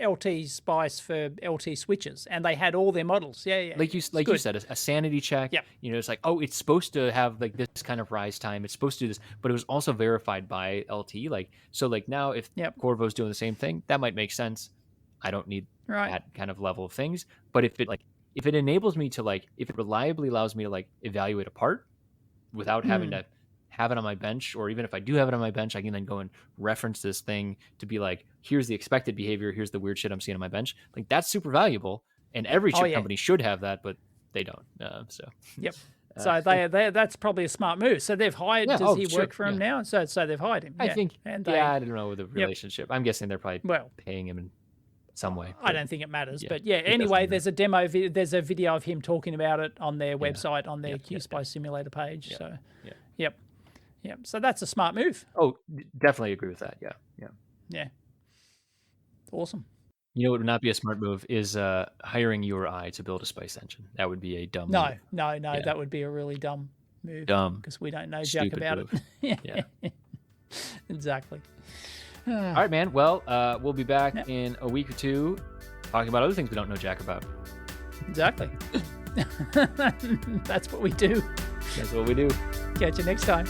LT Spice for LT switches, and they had all their models. Like you said, a sanity check. Yep. It's like, it's supposed to have like this kind of rise time. It's supposed to do this, but it was also verified by LT. Like, so like now if Qorvo's doing the same thing, that might make sense. I don't need that kind of level of things, but if it enables me to, like, if it reliably allows me to like evaluate a part without having to have it on my bench, or even if I do have it on my bench, I can then go and reference this thing to be like, here's the expected behavior, here's the weird shit I'm seeing on my bench. Like, that's super valuable, and every chip company should have that, but they don't. So that's probably a smart move. So they've hired. Does he work for him now? So they've hired him. I think. And I don't know the relationship. I'm guessing they're probably paying him in some way. I don't think it matters, but anyway, there's a demo. There's a video of him talking about it on their website, on their QSpice simulator page. So, so that's a smart move. Oh, definitely agree with that. Yeah. Awesome. You know what would not be a smart move is hiring UI to build a Spice engine. That would be a dumb move. No, that would be a really dumb move. Because we don't know jack about move. it. Exactly. All right, man. Well, we'll be back in a week or two talking about other things we don't know jack about. Exactly. That's what we do. That's what we do. Catch you next time.